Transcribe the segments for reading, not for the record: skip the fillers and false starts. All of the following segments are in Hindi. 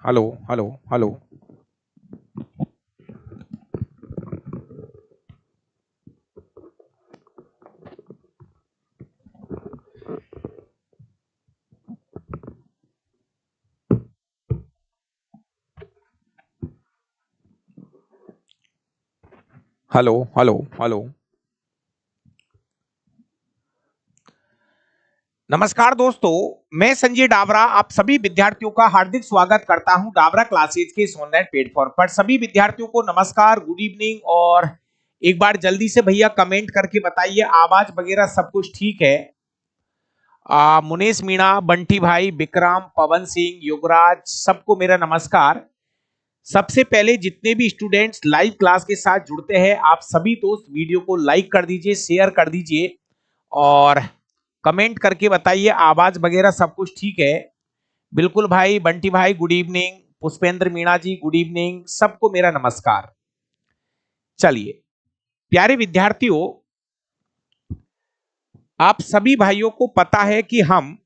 Hello hello hello. Hello hello hello. नमस्कार दोस्तों, मैं संजय डावरा आप सभी विद्यार्थियों का हार्दिक स्वागत करता हूं डावरा क्लासेज के इस ऑनलाइन प्लेटफॉर्म पर। सभी विद्यार्थियों को नमस्कार, गुड इवनिंग। और एक बार जल्दी से भैया कमेंट करके बताइए आवाज वगैरह सब कुछ ठीक है। मुनेश मीणा, बंटी भाई, विक्रम, पवन सिंह, युगराज, सबको मेरा नमस्कार। सबसे पहले जितने भी स्टूडेंट्स लाइव क्लास के साथ जुड़ते हैं, आप सभी दोस्त वीडियो को लाइक कर दीजिए, शेयर कर दीजिए और कमेंट करके बताइए आवाज वगैरह सब कुछ ठीक है। बिल्कुल भाई, बंटी भाई गुड इवनिंग, पुष्पेंद्र मीणा जी गुड इवनिंग, सबको मेरा नमस्कार। चलिए प्यारे विद्यार्थियों, आप सभी भाइयों को पता है कि हम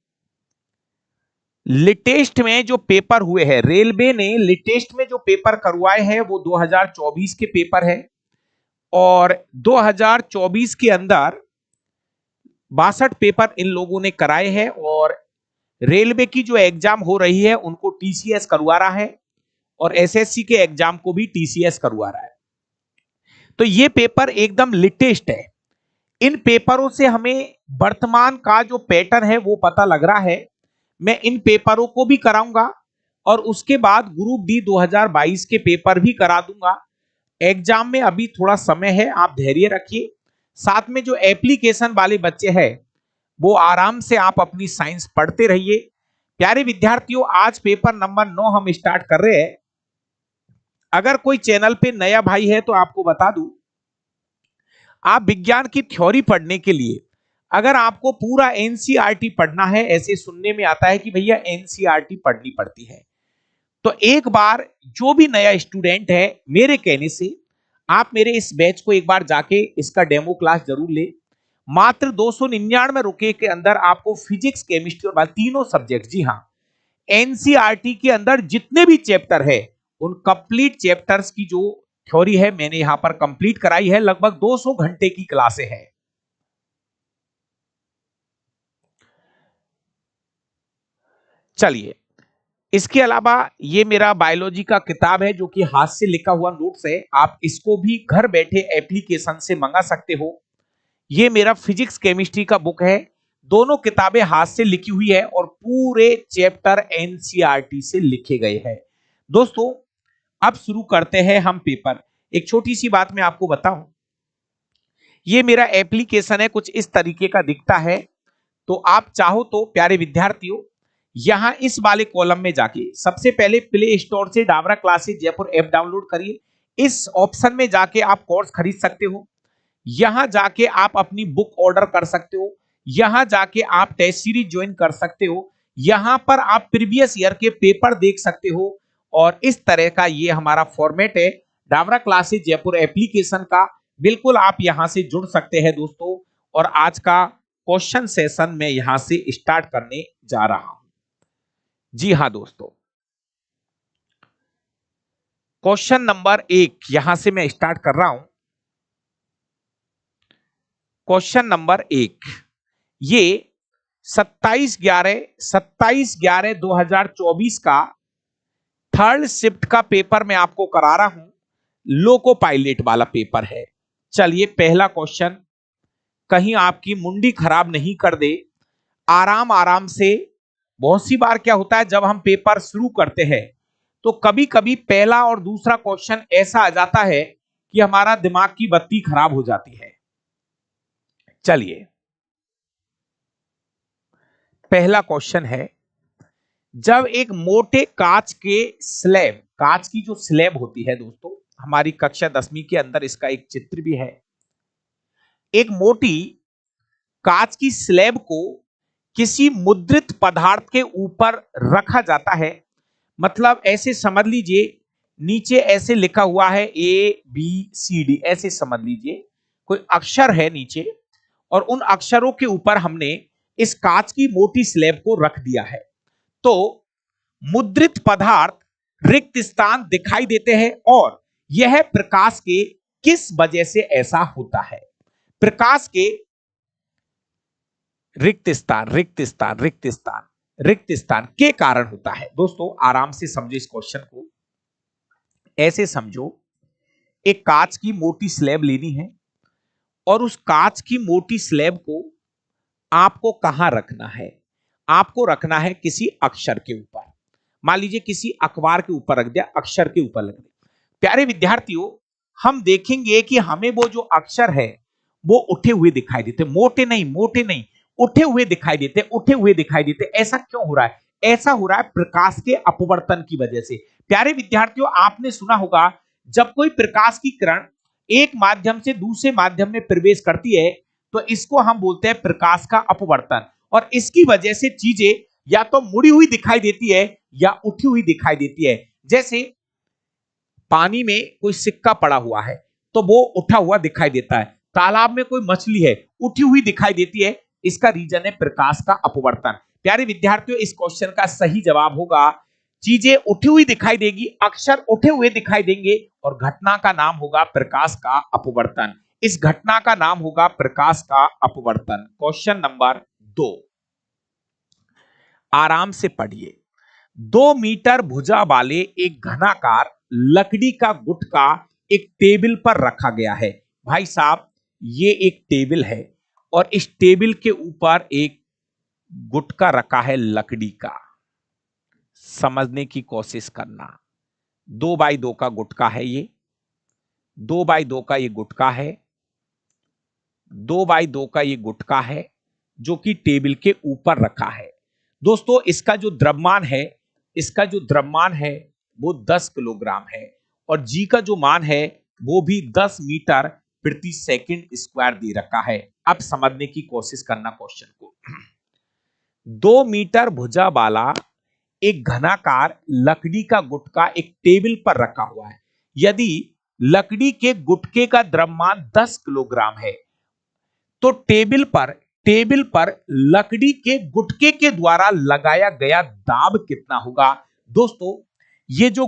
लेटेस्ट में जो पेपर हुए हैं, रेलवे ने लेटेस्ट में जो पेपर करवाए हैं वो 2024 के पेपर है। और 2024 के अंदर 62 पेपर इन लोगों ने कराए हैं और रेलवे की जो एग्जाम हो रही है उनको टीसीएस करवा रहा है और एसएससी के एग्जाम को भी टीसीएस करवा रहा है। तो ये पेपर एकदम लेटेस्ट है। इन पेपरों से हमें वर्तमान का जो पैटर्न है वो पता लग रहा है। मैं इन पेपरों को भी कराऊंगा और उसके बाद ग्रुप डी 2022 के पेपर भी करा दूंगा। एग्जाम में अभी थोड़ा समय है, आप धैर्य रखिए। साथ में जो एप्लीकेशन वाले बच्चे हैं वो आराम से आप अपनी साइंस पढ़ते रहिए। प्यारे विद्यार्थियों, आज पेपर नंबर 9 हम स्टार्ट कर रहे हैं। अगर कोई चैनल पे नया भाई है तो आपको बता दूं, आप विज्ञान की थ्योरी पढ़ने के लिए अगर आपको पूरा एनसीईआरटी पढ़ना है, ऐसे सुनने में आता है कि भैया एनसीईआरटी पढ़नी पड़ती है, तो एक बार जो भी नया स्टूडेंट है, मेरे कहने से आप मेरे इस बैच को एक बार जाके इसका डेमो क्लास जरूर ले। मात्र 299 रुपए के अंदर आपको फिजिक्स, केमिस्ट्री और तीनों सब्जेक्ट, जी हाँ, एनसीईआरटी के अंदर जितने भी चैप्टर है उन कंप्लीट चैप्टर्स की जो थ्योरी है मैंने यहां पर कंप्लीट कराई है। लगभग 200 घंटे की क्लासें हैं। चलिए, इसके अलावा ये मेरा बायोलॉजी का किताब है जो कि हाथ से लिखा हुआ नोट्स है, आप इसको भी घर बैठे एप्लीकेशन से मंगा सकते हो। ये मेरा फिजिक्स केमिस्ट्री का बुक है, दोनों किताबें हाथ से लिखी हुई है और पूरे चैप्टर एनसीईआरटी से लिखे गए हैं। दोस्तों, अब शुरू करते हैं हम पेपर। एक छोटी सी बात मैं आपको बताऊं, ये मेरा एप्लीकेशन है, कुछ इस तरीके का दिखता है। तो आप चाहो तो प्यारे विद्यार्थियों, यहां इस वाले कॉलम में जाके सबसे पहले प्ले स्टोर से Dawra classes Jaipur app download करिए। इस ऑप्शन में जाके आप कोर्स खरीद सकते हो। यहां जाके आप अपनी बुक ऑर्डर कर सकते हो। यहां जाके आप टेस्ट सीरीज ज्वाइन कर सकते हो। यहां पर आप प्रीवियस ईयर के पेपर देख सकते हो। और इस तरह का ये हमारा फॉर्मेट है डावरा क्लासेस जयपुर एप्लीकेशन का। बिल्कुल आप यहां से जुड़ सकते हैं दोस्तों। और आज का क्वेश्चन सेशन मैं यहां से स्टार्ट करने जा रहा हूं। जी हां दोस्तों, क्वेश्चन नंबर 1 यहां से मैं स्टार्ट कर रहा हूं। क्वेश्चन नंबर 1, ये 27/11/2024 का थर्ड शिफ्ट का पेपर मैं आपको करा रहा हूं। लोको पायलट वाला पेपर है। चलिए पहला क्वेश्चन, कहीं आपकी मुंडी खराब नहीं कर दे, आराम आराम से। बहुत सी बार क्या होता है जब हम पेपर शुरू करते हैं तो कभी कभी पहला और दूसरा क्वेश्चन ऐसा आ जाता है कि हमारा दिमाग की बत्ती खराब हो जाती है। चलिए, पहला क्वेश्चन है, जब एक मोटे कांच के स्लैब, कांच की जो स्लैब होती है दोस्तों, हमारी कक्षा 10वीं के अंदर इसका एक चित्र भी है। एक मोटी कांच की स्लैब को किसी मुद्रित पदार्थ के ऊपर रखा जाता है। मतलब ऐसे समझ लीजिए, नीचे ऐसे लिखा हुआ है ABCD, ऐसे समझ लीजिए कोई अक्षर है नीचे और उन अक्षरों के ऊपर हमने इस कांच की मोटी स्लैब को रख दिया है। तो मुद्रित पदार्थ रिक्त स्थान दिखाई देते हैं और यह प्रकाश के किस वजह से ऐसा होता है? प्रकाश के रिक्त स्थान रिक्त स्थान रिक्त स्थान रिक्त स्थान के कारण होता है। दोस्तों आराम से समझो इस क्वेश्चन को। ऐसे समझो, एक कांच की मोटी स्लैब लेनी है और उस कांच की मोटी स्लैब को आपको कहां रखना है? आपको रखना है किसी अक्षर के ऊपर। मान लीजिए किसी अखबार के ऊपर रख दिया, अक्षर के ऊपर रख दिया। प्यारे विद्यार्थियों, हम देखेंगे कि हमें वो जो अक्षर है वो उठे हुए दिखाई देते, मोटे नहीं, उठे हुए दिखाई देते, उठे हुए दिखाई देते। ऐसा क्यों हो रहा है? ऐसा हो रहा है प्रकाश के अपवर्तन की वजह से। प्यारे विद्यार्थियों, आपने सुना होगा जब कोई प्रकाश की किरण एक माध्यम से दूसरे माध्यम में प्रवेश करती है तो इसको हम बोलते हैं प्रकाश का अपवर्तन, और इसकी वजह से चीजें या तो मुड़ी हुई दिखाई देती है या उठी हुई दिखाई देती है। जैसे पानी में कोई सिक्का पड़ा हुआ है तो वो उठा हुआ दिखाई देता है, तालाब में कोई मछली है उठी हुई दिखाई देती है। इसका रीजन है प्रकाश का अपवर्तन। प्यारे विद्यार्थियों, इस क्वेश्चन का सही जवाब होगा चीजें उठी हुई दिखाई देगी, अक्षर उठे हुए दिखाई देंगे और घटना का नाम होगा प्रकाश का अपवर्तन। इस घटना का नाम होगा प्रकाश का अपवर्तन। क्वेश्चन नंबर 2, आराम से पढ़िए। 2 मीटर भुजा वाले एक घनाकार लकड़ी का गुटका एक टेबल पर रखा गया है। भाई साहब, ये एक टेबल है और इस टेबल के ऊपर एक गुटका रखा है लकड़ी का। समझने की कोशिश करना। 2 बाई 2 का गुटका है ये, 2 बाई 2 का ये गुटका है, 2 बाई 2 का ये गुटका है जो कि टेबल के ऊपर रखा है। दोस्तों इसका जो द्रव्यमान है, इसका जो द्रव्यमान है वो 10 किलोग्राम है और जी का जो मान है वो भी 10 मीटर प्रति सेकंड स्क्वायर दे रखा है। अब समझने की कोशिश करना क्वेश्चन को। 2 मीटर भुजा वाला एक घनाकार लकड़ी का गुटका एक टेबल पर रखा हुआ है। यदि लकड़ी के गुटके का द्रव्यमान 10 किलोग्राम है तो टेबल पर लकड़ी के गुटके के द्वारा लगाया गया दाब कितना होगा? दोस्तों ये जो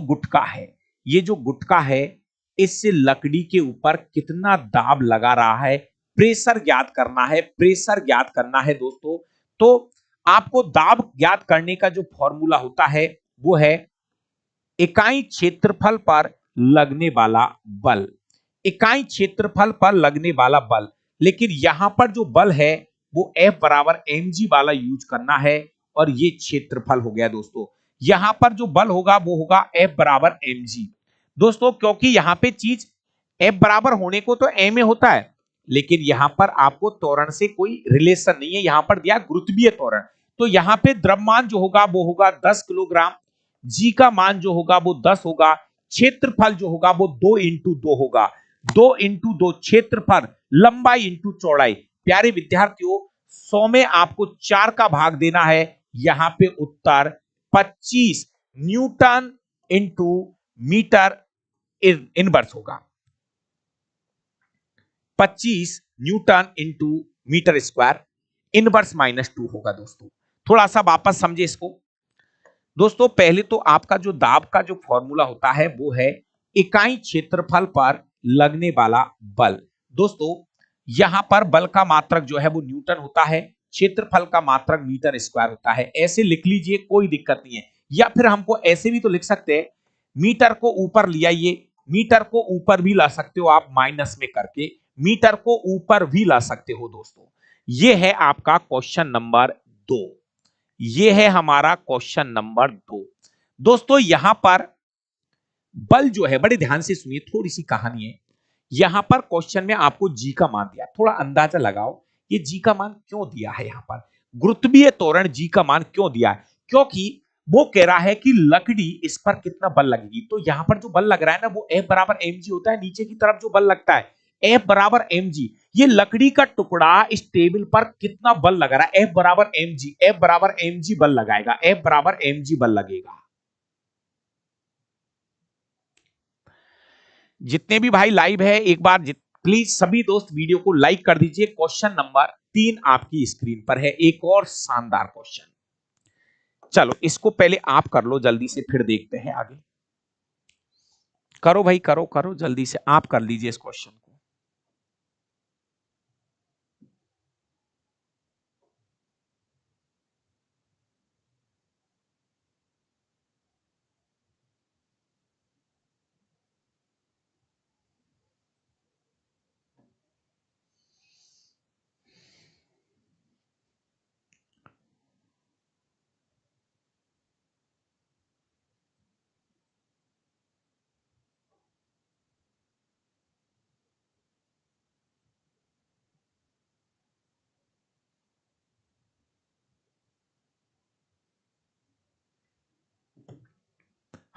गुटका है इससे लकड़ी के ऊपर कितना दाब लगा रहा है, प्रेशर ज्ञात करना है दोस्तों। तो आपको दाब ज्ञात करने का जो फॉर्मूला होता है वो है इकाई क्षेत्रफल पर लगने वाला बल। इकाई क्षेत्रफल पर लगने वाला बल, लेकिन यहां पर जो बल है वो F बराबर mg वाला यूज करना है और ये क्षेत्रफल हो गया दोस्तों। यहां पर जो बल होगा वो होगा F बराबर mg। दोस्तों क्योंकि यहां पे चीज F बराबर होने को तो m में होता है, लेकिन यहां पर आपको त्वरण से कोई रिलेशन नहीं है, यहां पर दिया गुरुत्वीय त्वरण। तो यहां पे द्रव्यमान जो होगा वो होगा 10 किलोग्राम, जी का मान जो होगा वो 10 होगा, क्षेत्रफल जो होगा वो 2 इंटू 2 होगा। 2 इंटू 2 क्षेत्रफल, लंबाई इंटू चौड़ाई। प्यारे विद्यार्थियों 100 में आपको 4 का भाग देना है। यहां पे उत्तर 25 न्यूटन इंटू मीटर इनवर्स होगा। 25 newton into metre square inverse -2 होगा। दोस्तों थोड़ा सा वापस समझे इसको। दोस्तों पहले तो आपका जो दाब का जो फॉर्मूला होता है वो है इकाई क्षेत्रफल पर लगने वाला बल। दोस्तों यहां पर बल का मात्रक जो है वो न्यूटन होता है, क्षेत्रफल का मात्रक मीटर स्क्वायर होता है। ऐसे लिख लीजिए, कोई दिक्कत नहीं है। या फिर हमको ऐसे भी तो लिख सकते हैं, मीटर को ऊपर ले आइए, मीटर को ऊपर भी ला सकते हो आप माइनस में करके, मीटर को ऊपर भी ला सकते हो। दोस्तों ये है आपका क्वेश्चन नंबर 2। ये है हमारा क्वेश्चन नंबर 2। दोस्तों यहां पर बल जो है, बड़े ध्यान से सुनिए, थोड़ी सी कहानी है। यहां पर क्वेश्चन में आपको जी का मान दिया, थोड़ा अंदाजा लगाओ ये जी का मान क्यों दिया है। यहां पर गुरुत्वीय त्वरण जी का मान क्यों दिया है? क्योंकि वो कह रहा है कि लकड़ी इस पर कितना बल लगेगी। तो यहां पर जो बल लग रहा है ना वो F बराबर mg होता है। नीचे की तरफ जो बल लगता है F बराबर mg, ये लकड़ी का टुकड़ा इस टेबल पर कितना बल लगा रहा है? F बराबर mg, F बराबर mg बल लगाएगा, F बराबर mg बल लगेगा। जितने भी भाई लाइव है एक बार प्लीज सभी दोस्त वीडियो को लाइक कर दीजिए। क्वेश्चन नंबर 3 आपकी स्क्रीन पर है, एक और शानदार क्वेश्चन। चलो इसको पहले आप कर लो जल्दी से, फिर देखते हैं आगे। करो भाई, करो करो जल्दी से, आप कर लीजिए इस क्वेश्चन को।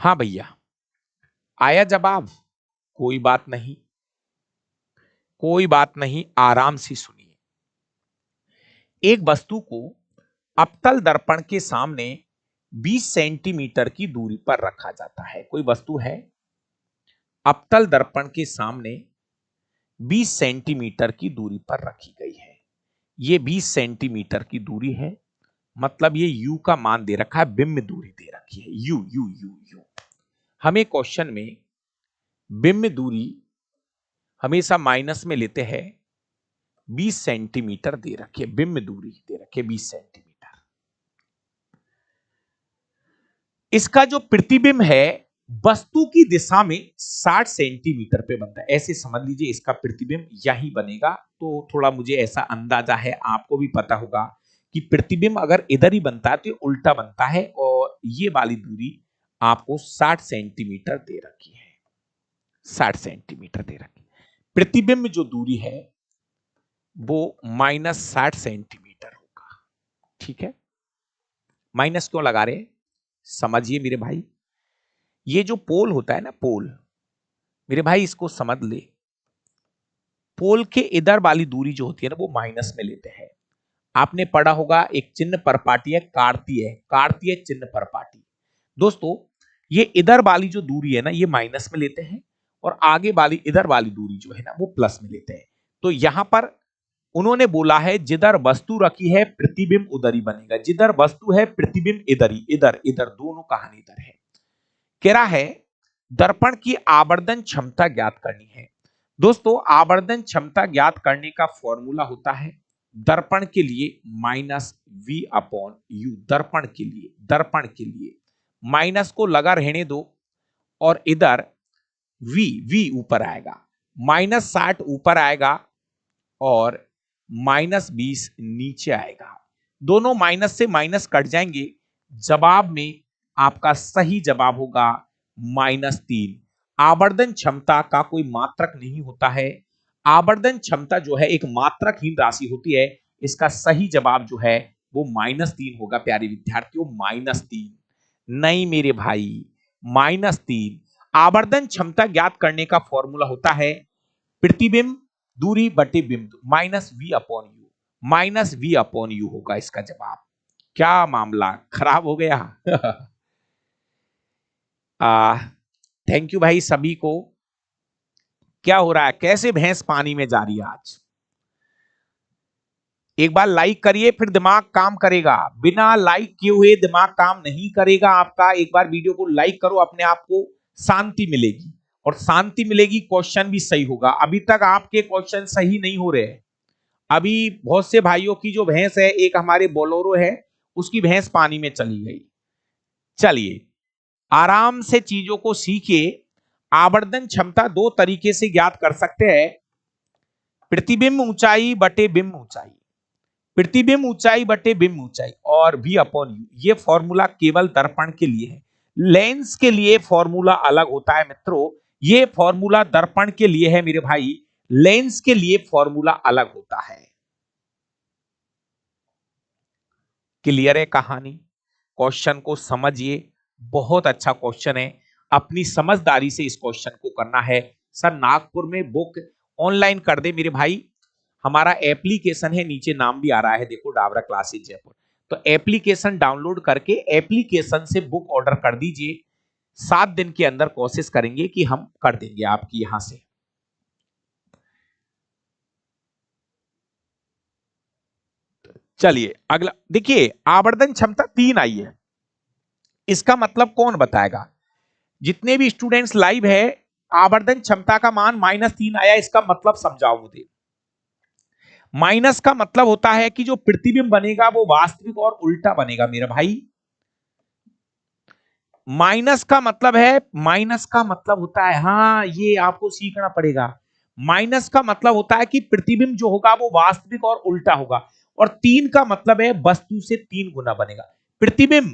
हाँ भैया, आया जवाब? कोई बात नहीं, कोई बात नहीं, आराम से सुनिए। एक वस्तु को अवतल दर्पण के सामने 20 सेंटीमीटर की दूरी पर रखा जाता है। कोई वस्तु है, अवतल दर्पण के सामने 20 सेंटीमीटर की दूरी पर रखी गई है। ये 20 सेंटीमीटर की दूरी है, मतलब ये u का मान दे रखा है, बिंब दूरी दे रखी है u u u u। हमें क्वेश्चन में बिंब दूरी हमेशा माइनस में लेते हैं, 20 सेंटीमीटर दे रखी है, बिंब दूरी दे रखी है 20 सेंटीमीटर। इसका जो प्रतिबिंब है वस्तु की दिशा में 60 सेंटीमीटर पे बनता है। ऐसे समझ लीजिए इसका प्रतिबिंब यही बनेगा। तो थोड़ा मुझे ऐसा अंदाजा है, आपको भी पता होगा कि प्रतिबिंब अगर इधर ही बनता है तो ये उल्टा बनता है, और ये वाली दूरी आपको 60 सेंटीमीटर दे रखी है, 60 सेंटीमीटर दे रखी है। प्रतिबिंब जो दूरी है वो -60 सेंटीमीटर होगा। ठीक है, माइनस क्यों लगा रहे हैं समझिए मेरे भाई। ये जो पोल होता है ना, पोल, मेरे भाई इसको समझ ले, पोल के इधर वाली दूरी जो होती है ना वो माइनस में लेते हैं। आपने पढ़ा होगा एक चिन्ह परपाटी है, कार्तीय, कार्तीय चिन्ह परपाटी। दोस्तों ये इधर वाली जो दूरी है ना ये माइनस में लेते हैं, और आगे वाली इधर वाली दूरी जो है ना वो प्लस में लेते हैं। तो यहां पर उन्होंने बोला है जिधर वस्तु रखी है प्रतिबिंब उधर ही बनेगा, जिधर वस्तु है प्रतिबिंब इधर ही, इधर इधर दोनों कहानी इधर है। कह रहा है दर्पण की आवर्धन क्षमता ज्ञात करनी है। दोस्तों आवर्धन क्षमता ज्ञात करने का फॉर्मूला होता है दर्पण के लिए -v/u। दर्पण के लिए, दर्पण के लिए माइनस को लगा रहने दो, और इधर v ऊपर आएगा, -60 ऊपर आएगा और -20 नीचे आएगा। दोनों माइनस से माइनस कट जाएंगे, जवाब में आपका सही जवाब होगा -3। आवर्धन क्षमता का कोई मात्रक नहीं होता है, आवर्धन क्षमता जो है एक मात्रकहीन राशि होती है। इसका सही जवाब जो है वो -3 होगा प्यारे विद्यार्थियों, -3। नहीं मेरे भाई, -3। आवर्धन क्षमता ज्ञात करने का फॉर्मूला होता है प्रतिबिंब दूरी बटे बिंब, -v/u, -v/u होगा इसका जवाब। क्या मामला खराब हो गया? थैंक यू भाई सभी को। क्या हो रहा है, कैसे भैंस पानी में जा रही है आज? एक बार लाइक करिए फिर दिमाग काम करेगा, बिना लाइक किए हुए दिमाग काम नहीं करेगा आपका। एक बार वीडियो को लाइक करो, अपने आप को शांति मिलेगी, और शांति मिलेगी क्वेश्चन भी सही होगा। अभी तक आपके क्वेश्चन सही नहीं हो रहे हैं। अभी बहुत से भाइयों की जो भैंस है, एक हमारे बोलोरो है, उसकी भैंस पानी में चली गई। चलिए आराम से चीजों को सीखिए। आवर्धन क्षमता दो तरीके से ज्ञात कर सकते हैं, प्रतिबिंब ऊंचाई बटे बिंब ऊंचाई, प्रतिबिंब ऊंचाई बटे बिंब ऊंचाई, और v/u। ये फॉर्मूला केवल दर्पण के लिए है, लेंस के लिए फॉर्मूला अलग होता है मित्रों। ये फॉर्मूला दर्पण के लिए है मेरे भाई, लेंस के लिए फॉर्मूला अलग होता है। क्लियर है कहानी? क्वेश्चन को समझिए, बहुत अच्छा क्वेश्चन है, अपनी समझदारी से इस क्वेश्चन को करना है। सर नागपुर में बुक ऑनलाइन कर दे मेरे भाई, हमारा एप्लीकेशन है, नीचे नाम भी आ रहा है देखो, डाबरा क्लासेस जयपुर। तो एप्लीकेशन डाउनलोड करके एप्लीकेशन से बुक ऑर्डर कर दीजिए। 7 दिन के अंदर कोशिश करेंगे कि हम कर देंगे आपकी यहां से। चलिए अगला देखिए, आवर्धन क्षमता 3 आई है, इसका मतलब कौन बताएगा? जितने भी स्टूडेंट्स लाइव है आवर्धन क्षमता का मान -3 आया, इसका मतलब समझाओ मुझे। माइनस का मतलब होता है कि जो प्रतिबिंब बनेगा वो वास्तविक और उल्टा बनेगा मेरा भाई। माइनस का मतलब है, माइनस का मतलब होता है, हाँ ये आपको सीखना पड़ेगा। माइनस का मतलब होता है कि प्रतिबिंब जो होगा वो वास्तविक और उल्टा होगा। और 3 का मतलब है वस्तु से 3 गुना बनेगा। प्रतिबिंब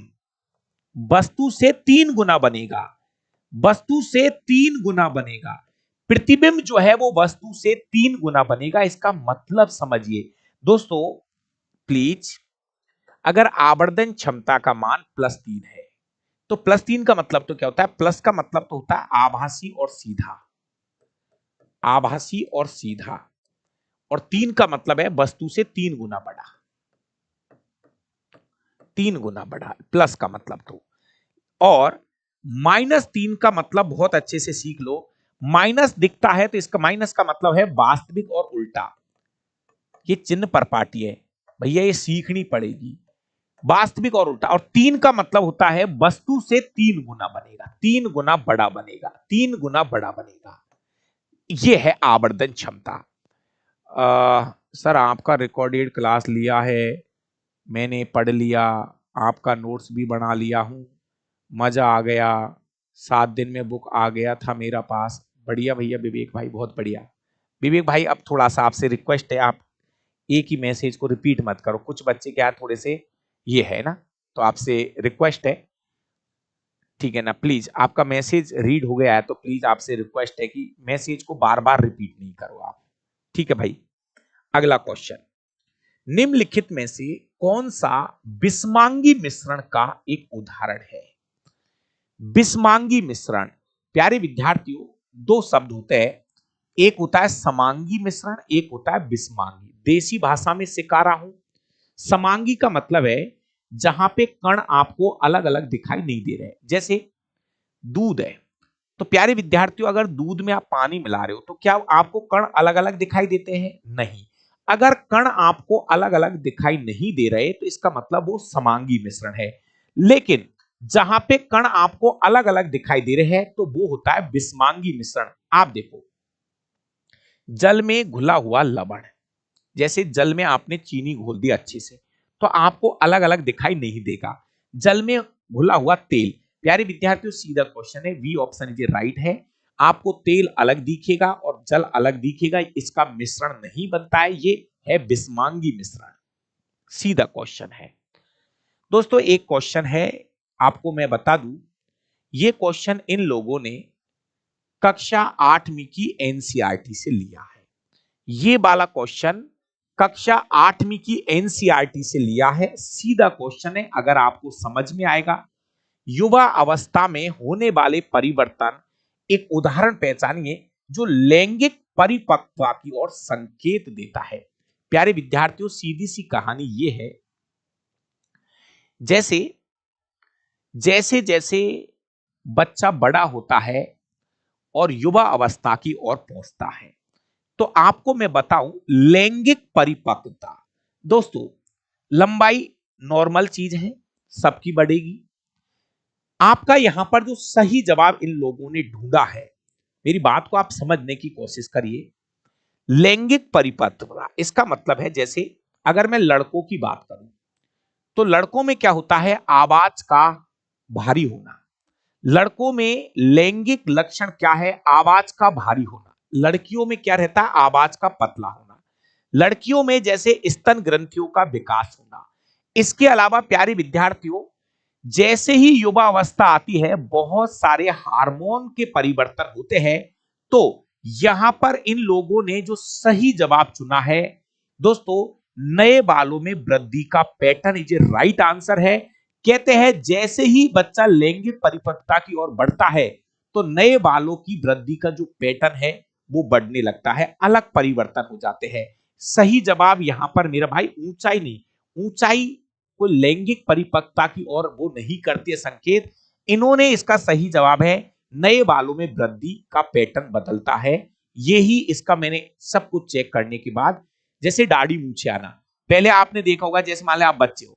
वस्तु से 3 गुना बनेगा, वस्तु से 3 गुना बनेगा। प्रतिबिंब जो है वो वस्तु से 3 गुना बनेगा, इसका मतलब समझिए दोस्तों प्लीज। अगर आवर्धन क्षमता का मान +3 है तो +3 का मतलब तो क्या होता है, प्लस का मतलब तो होता है आभासी और सीधा, आभासी और सीधा। और 3 का मतलब है वस्तु से 3 गुना बड़ा, 3 गुना बड़ा प्लस का मतलब तो। और -3 का मतलब बहुत अच्छे से सीख लो, माइनस दिखता है तो इसका माइनस का मतलब है वास्तविक और उल्टा। ये चिन्ह परपाटी है भैया, ये सीखनी पड़ेगी। वास्तविक और उल्टा। और 3 का मतलब होता है वस्तु से 3 गुना बनेगा, 3 गुना बड़ा बनेगा, 3 गुना बड़ा बनेगा। ये है आवर्धन क्षमता। सर आपका रिकॉर्डेड क्लास लिया है, मैंने पढ़ लिया, आपका नोट्स भी बना लिया हूं, मजा आ गया, 7 दिन में बुक आ गया था मेरा पास। बढ़िया भैया विवेक भाई, बहुत बढ़िया। विवेक भाई अब थोड़ा सा आपसे रिक्वेस्ट है, आप एक ही मैसेज को रिपीट मत करो, कुछ बच्चे क्या थोड़े से ये है ना, तो आपसे रिक्वेस्ट है, ठीक है ना। प्लीज आपका मैसेज रीड हो गया है तो प्लीज आपसे रिक्वेस्ट है कि मैसेज को बार बार रिपीट नहीं करो आप, ठीक है भाई। अगला क्वेश्चन, निम्नलिखित में से कौन सा बिस्मांगी मिश्रण का एक उदाहरण है। बिस्मांगी मिश्रण प्यारे विद्यार्थियों, दो शब्द होते हैं, एक होता है समांगी मिश्रण, एक होता है बिस्मांगी। देसी भाषा में सिखा रहा हूं। समांगी का मतलब है जहां पे कण आपको अलग अलग दिखाई नहीं दे रहे, जैसे दूध है तो प्यारे विद्यार्थियों अगर दूध में आप पानी मिला रहे हो तो क्या आपको कण अलग अलग दिखाई देते हैं, नहीं। अगर कण आपको अलग अलग दिखाई नहीं दे रहे तो इसका मतलब वो समांगी मिश्रण है। लेकिन जहां पे कण आपको अलग अलग दिखाई दे रहे हैं तो वो होता है बिस्मांगी मिश्रण। आप देखो, जल में घुला हुआ लवण, जैसे जल में आपने चीनी घोल दी अच्छे से तो आपको अलग अलग दिखाई नहीं देगा। जल में घुला हुआ तेल, प्यारे विद्यार्थियों सीधा क्वेश्चन है, बी ऑप्शन इज राइट है। आपको तेल अलग दिखेगा और जल अलग दिखेगा, इसका मिश्रण नहीं बनता है, ये है बिस्मांगी मिश्रण। सीधा क्वेश्चन है दोस्तों। एक क्वेश्चन है आपको मैं बता दूं, ये क्वेश्चन इन लोगों ने कक्षा 8वीं की एनसीईआरटी से लिया है। ये वाला क्वेश्चन कक्षा 8वीं की एनसीईआरटी से लिया है। सीधा क्वेश्चन है, अगर आपको समझ में आएगा। युवा अवस्था में होने वाले परिवर्तन, एक उदाहरण पहचानिए जो लैंगिक परिपक्वता की ओर संकेत देता है। प्यारे विद्यार्थियों सीधी सी कहानी ये है, जैसे जैसे जैसे बच्चा बड़ा होता है और युवा अवस्था की ओर पहुंचता है तो आपको मैं बताऊं लैंगिक परिपक्वता, दोस्तों लंबाई नॉर्मल चीज है, सबकी बढ़ेगी। आपका यहां पर जो सही जवाब इन लोगों ने ढूंढा है, मेरी बात को आप समझने की कोशिश करिए। लैंगिक परिपक्वता इसका मतलब है, जैसे अगर मैं लड़कों की बात करूं तो लड़कों में क्या होता है, आवाज का भारी होना। लड़कों में लैंगिक लक्षण क्या है, आवाज का भारी होना। लड़कियों में क्या रहता है, आवाज का पतला होना। लड़कियों में जैसे स्तन ग्रंथियों का विकास होना। इसके अलावा प्यारे विद्यार्थियों जैसे ही युवा अवस्था आती है बहुत सारे हार्मोन के परिवर्तन होते हैं। तो यहां पर इन लोगों ने जो सही जवाब चुना है दोस्तों, नए बालों में वृद्धि का पैटर्न इज राइट आंसर है। कहते हैं जैसे ही बच्चा लैंगिक परिपक्वता की ओर बढ़ता है तो नए बालों की वृद्धि का जो पैटर्न है वो बढ़ने लगता है, अलग परिवर्तन हो जाते हैं। सही जवाब यहां पर मेरा भाई ऊंचाई नहीं, ऊंचाई को लैंगिक परिपक्वता की ओर वो नहीं करती है संकेत। इन्होंने इसका सही जवाब है नए बालों में वृद्धि का पैटर्न बदलता है। यही इसका मैंने सब कुछ चेक करने के बाद, जैसे दाढ़ी मूछे आना, पहले आपने देखा होगा, जैसे मान लीजिए आप बच्चे हो,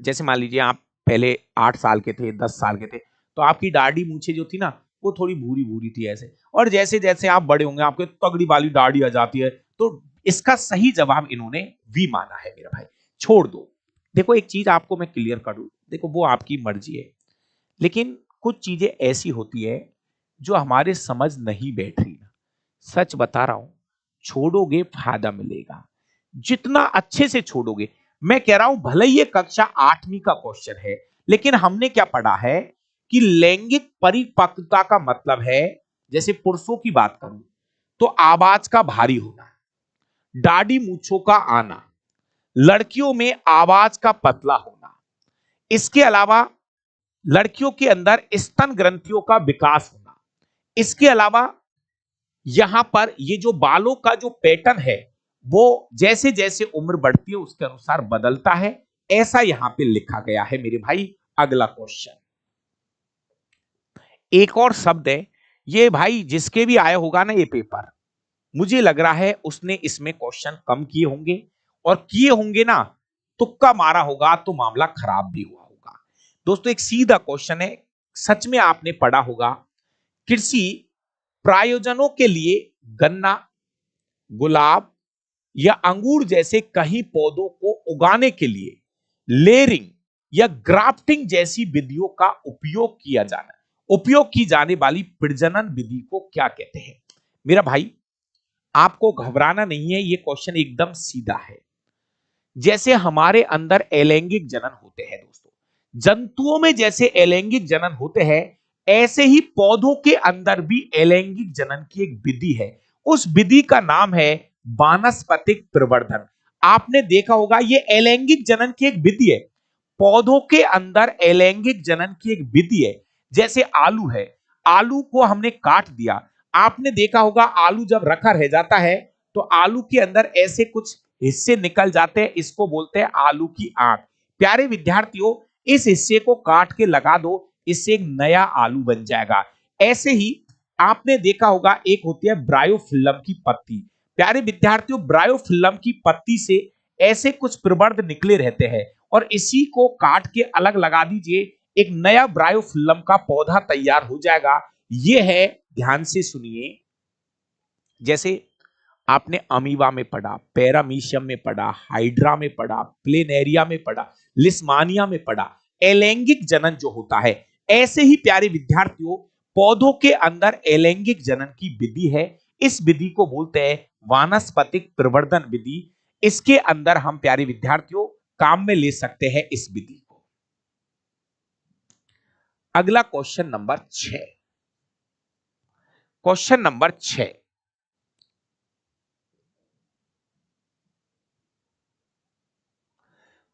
जैसे मान लीजिए आप पहले 8 साल के थे, 10 साल के थे, तो आपकी दाढ़ी मूछे जो थी ना वो थोड़ी भूरी भूरी थी ऐसे, और जैसे जैसे आप बड़े होंगे आपके तगड़ी वाली दाढ़ी आ जाती है। तो इसका सही जवाब इन्होंने वी माना है मेरा भाई, छोड़ दो। देखो एक चीज आपको मैं क्लियर कर दूं, देखो वो आपकी मर्जी है, लेकिन कुछ चीजें ऐसी होती है जो हमारे समझ नहीं बैठ रही ना, सच बता रहा हूं, छोड़ोगे फायदा मिलेगा, जितना अच्छे से छोड़ोगे। मैं कह रहा हूं भले ये कक्षा 8वीं का क्वेश्चन है, लेकिन हमने क्या पढ़ा है कि लैंगिक परिपक्वता का मतलब है, जैसे पुरुषों की बात करूं तो आवाज का भारी होना, दाढ़ी मूंछों का आना, लड़कियों में आवाज का पतला होना, इसके अलावा लड़कियों के अंदर स्तन ग्रंथियों का विकास होना, इसके अलावा यहां पर ये जो बालों का जो पैटर्न है वो जैसे जैसे उम्र बढ़ती है उसके अनुसार बदलता है, ऐसा यहां पे लिखा गया है मेरे भाई। अगला क्वेश्चन, एक और शब्द है ये भाई, जिसके भी आया होगा ना ये पेपर, मुझे लग रहा है उसने इसमें क्वेश्चन कम किए होंगे, और किए होंगे ना तुक्का मारा होगा तो मामला खराब भी हुआ होगा। दोस्तों एक सीधा क्वेश्चन है, सच में आपने पढ़ा होगा, कृषि प्रायोजनों के लिए गन्ना, गुलाब या अंगूर जैसे कई पौधों को उगाने के लिए लेयरिंग या ग्राफ्टिंग जैसी विधियों का उपयोग की जाने वाली प्रजनन विधि को क्या कहते हैं। मेरा भाई आपको घबराना नहीं है, ये क्वेश्चन एकदम सीधा है। जैसे हमारे अंदर अलैंगिक जनन होते हैं दोस्तों, जंतुओं में जैसे अलैंगिक जनन होते हैं, ऐसे ही पौधों के अंदर भी अलैंगिक जनन की एक विधि है। उस विधि का नाम है वानस्पतिक प्रवर्धन। आपने देखा होगा ये अलैंगिक जनन की एक विधि है, पौधों के अंदर अलैंगिक जनन की एक विधि है। जैसे आलू है, आलू को हमने काट दिया, आपने देखा होगा आलू जब रखा रह जाता है तो आलू के अंदर ऐसे कुछ हिस्से निकल जाते हैं, इसको बोलते हैं आलू की आंख। प्यारे विद्यार्थियों इस हिस्से को काट के लगा दो, इससे एक नया आलू बन जाएगा। ऐसे ही आपने देखा होगा एक होती है ब्रायोफिल्म की पत्ती। प्यारे विद्यार्थियों ब्रायोफिल्म की पत्ती से ऐसे कुछ प्रवर्ध निकले रहते हैं, और इसी को काट के अलग लगा दीजिए, एक नया ब्रायोफिल्म का पौधा तैयार हो जाएगा। यह है, ध्यान से सुनिए, जैसे आपने अमीबा में पढ़ा, पैरामीशियम में पढ़ा, हाइड्रा में पढ़ा, प्लेनेरिया में पढ़ा, लिस्मानिया में पढ़ा, अलैंगिक जनन जो होता है, ऐसे ही प्यारे विद्यार्थियों पौधों के अंदर अलैंगिक जनन की विधि है। इस विधि को बोलते हैं वानस्पतिक प्रवर्धन विधि। इसके अंदर हम प्यारे विद्यार्थियों काम में ले सकते हैं इस विधि को। अगला question number 6, question number 6,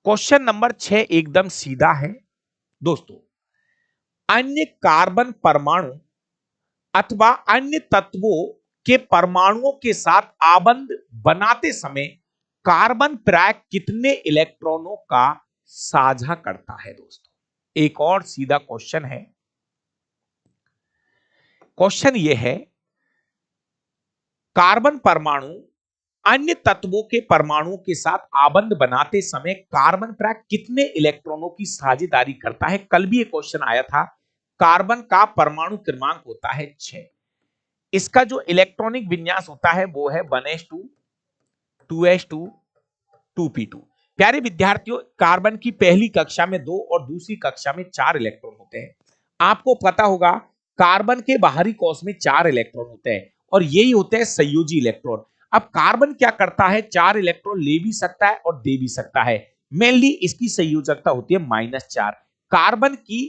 question number 6 एकदम सीधा है दोस्तों। अन्य कार्बन परमाणु अथवा अन्य तत्वों के परमाणुओं के साथ आबंध बनाते समय कार्बन प्राय कितने इलेक्ट्रॉनों का साझा करता है दोस्तों। एक और सीधा क्वेश्चन है, क्वेश्चन यह है कार्बन परमाणु अन्य तत्वों के परमाणुओं के साथ आबंध बनाते समय कार्बन प्राय कितने इलेक्ट्रॉनों की साझेदारी करता है। कल भी एक क्वेश्चन आया था, कार्बन का परमाणु क्रमांक होता है 6, इसका जो इलेक्ट्रॉनिक विन्यास होता है वो है 1s2 2s2 2p2। प्यारे विद्यार्थियों कार्बन की पहली कक्षा में 2 और दूसरी कक्षा में 4 इलेक्ट्रॉन होते हैं। आपको पता होगा कार्बन के बाहरी कोश में 4 इलेक्ट्रॉन होते हैं और यही होते हैं संयोजी इलेक्ट्रॉन। अब कार्बन क्या करता है, 4 इलेक्ट्रॉन ले भी सकता है और दे भी सकता है। मेनली इसकी संयोजकता होती है -4। कार्बन की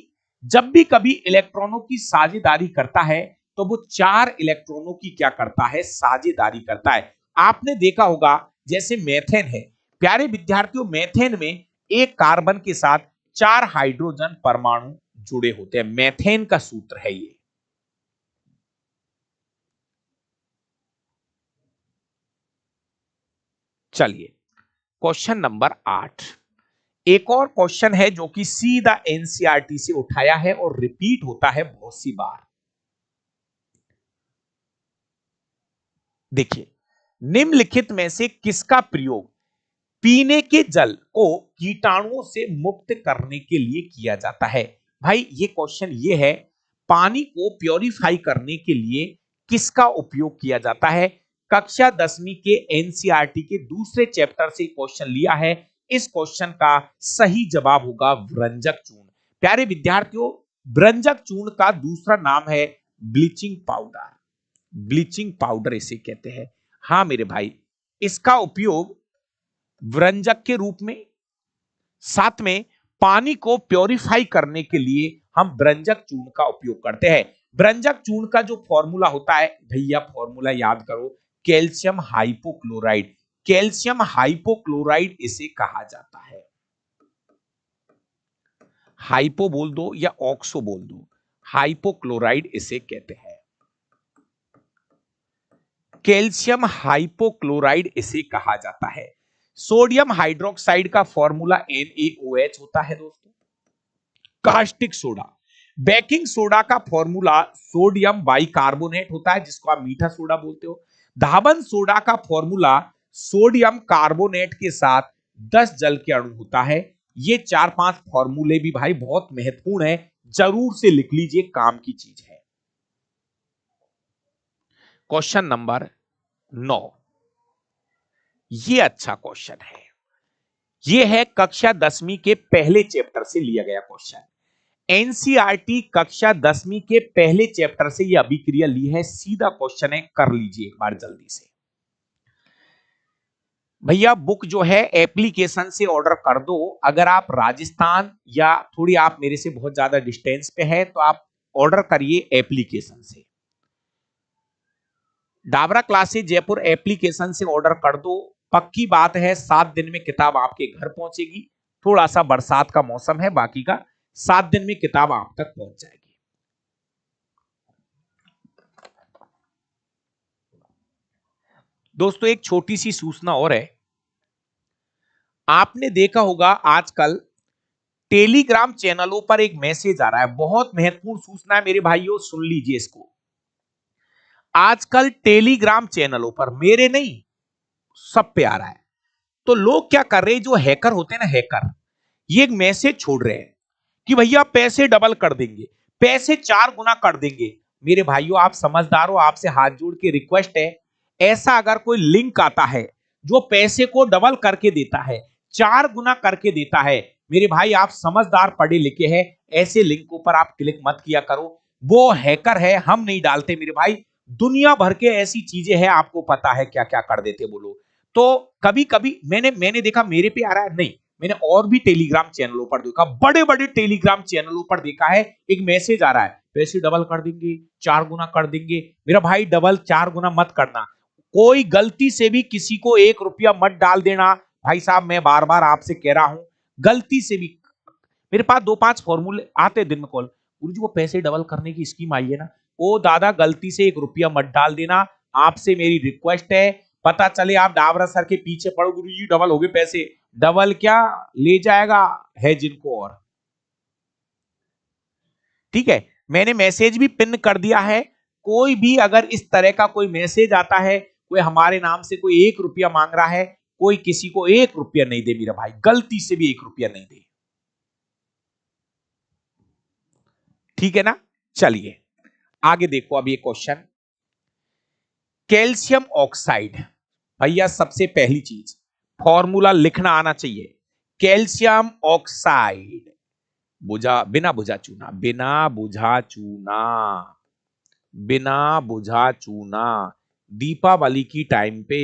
जब भी कभी इलेक्ट्रॉनों की साझेदारी करता है तो वो 4 इलेक्ट्रॉनों की क्या करता है, साझेदारी करता है। आपने देखा होगा जैसे मेथेन है, प्यारे विद्यार्थियों मेथेन में एक कार्बन के साथ 4 हाइड्रोजन परमाणु जुड़े होते हैं। मेथेन का सूत्र है ये। चलिए क्वेश्चन नंबर 8, एक और क्वेश्चन है जो कि सीधा एनसीईआरटी से उठाया है और रिपीट होता है बहुत सी बार। देखिए निम्नलिखित में से किसका प्रयोग पीने के जल को कीटाणुओं से मुक्त करने के लिए किया जाता है। भाई ये क्वेश्चन ये है, पानी को प्योरीफाई करने के लिए किसका उपयोग किया जाता है? कक्षा 10वीं के एनसीईआरटी के दूसरे चैप्टर से क्वेश्चन लिया है। इस क्वेश्चन का सही जवाब होगा व्रंजक चूर्ण। प्यारे विद्यार्थियों, व्रंजक चूर्ण का दूसरा नाम है ब्लीचिंग पाउडर। ब्लीचिंग पाउडर इसे कहते हैं। हाँ मेरे भाई, इसका उपयोग व्रंजक के रूप में, साथ में पानी को प्योरीफाई करने के लिए हम व्रंजक चूर्ण का उपयोग करते हैं। व्रंजक चूर्ण का जो फॉर्मूला होता है भैया, फॉर्मूला याद करो, कैल्शियम हाइपोक्लोराइड। कैल्शियम हाइपोक्लोराइड इसे कहा जाता है। हाइपो बोल दो या ऑक्सो बोल दो, हाइपोक्लोराइड इसे कहते हैं। कैल्शियम हाइपोक्लोराइड इसे कहा जाता है। सोडियम हाइड्रोक्साइड का फॉर्मूला NaOH होता है दोस्तों। कास्टिक सोडा, बेकिंग सोडा का फॉर्मूला सोडियम बाइकार्बोनेट होता है, जिसको आप मीठा सोडा बोलते हो। धावन सोडा का फॉर्मूला सोडियम कार्बोनेट के साथ 10 जल के अणु होता है। ये 4-5 फॉर्मूले भी भाई बहुत महत्वपूर्ण है, जरूर से लिख लीजिए, काम की चीज है। क्वेश्चन नंबर 9, ये अच्छा क्वेश्चन है। ये है कक्षा 10वीं के पहले चैप्टर से लिया गया क्वेश्चन। एनसीईआरटी कक्षा 10वीं के पहले चैप्टर से यह अभिक्रिया ली है। सीधा क्वेश्चन है, कर लीजिए एक बार जल्दी से। भैया बुक जो है एप्लीकेशन से ऑर्डर कर दो। अगर आप राजस्थान या थोड़ी आप मेरे से बहुत ज्यादा डिस्टेंस पे है तो आप ऑर्डर करिए एप्लीकेशन से। डाबरा क्लासेस जयपुर एप्लीकेशन से ऑर्डर कर दो। पक्की बात है 7 दिन में किताब आपके घर पहुंचेगी। थोड़ा सा बरसात का मौसम है, बाकी का 7 दिन में किताब आप तक पहुंच जाएगी। दोस्तों एक छोटी सी सूचना और है, आपने देखा होगा आजकल टेलीग्राम चैनलों पर एक मैसेज आ रहा है, बहुत महत्वपूर्ण सूचना है मेरे भाइयों, सुन लीजिए इसको। आजकल टेलीग्राम चैनलों पर, मेरे नहीं सब पे आ रहा है, तो लोग क्या कर रहे हैं, जो हैकर होते हैं ना हैकर, ये एक मैसेज छोड़ रहे हैं कि भैया पैसे डबल कर देंगे, पैसे 4 गुना कर देंगे। मेरे भाइयों आप समझदार हो, आपसे हाथ जोड़ के रिक्वेस्ट है, ऐसा अगर कोई लिंक आता है जो पैसे को डबल करके देता है, 4 गुना करके देता है, मेरे भाई आप समझदार पढ़े लिखे हैं, ऐसे लिंकों पर आप क्लिक मत किया करो। वो हैकर है, हम नहीं डालते मेरे भाई। दुनिया भर के ऐसी चीजें हैं, आपको पता है क्या क्या कर देते वो लोग। तो कभी कभी मैंने देखा मेरे पे आ रहा है, नहीं मैंने और भी टेलीग्राम चैनलों पर देखा, बड़े बड़े टेलीग्राम चैनलों पर देखा है, एक मैसेज आ रहा है पैसे डबल कर देंगे, 4 गुना कर देंगे। मेरा भाई डबल 4 गुना मत करना। कोई गलती से भी किसी को 1 रुपया मत डाल देना। भाई साहब मैं बार बार आपसे कह रहा हूं, गलती से भी, मेरे पास 2-5 फॉर्मूले आते दिन में कॉल, गुरुजी वो पैसे डबल करने की स्कीम आई है ना, ओ दादा गलती से 1 रुपया मत डाल देना, आपसे मेरी रिक्वेस्ट है। पता चले आप डाबरा सर के पीछे पड़ो, गुरुजी डबल हो गए पैसे, डबल क्या ले जाएगा है जिनको और। ठीक है, मैंने मैसेज भी पिन कर दिया है। कोई भी अगर इस तरह का कोई मैसेज आता है, कोई हमारे नाम से कोई 1 रुपया मांग रहा है, कोई किसी को 1 रुपया नहीं दे मेरा भाई, गलती से भी 1 रुपया नहीं दे। ठीक है ना, चलिए आगे देखो। अब ये क्वेश्चन, कैल्शियम ऑक्साइड, भैया सबसे पहली चीज फॉर्मूला लिखना आना चाहिए। कैल्शियम ऑक्साइड बुझा, बिना बुझा चूना, बिना बुझा चूना, बिना बुझा चूना। दीपावली की टाइम पे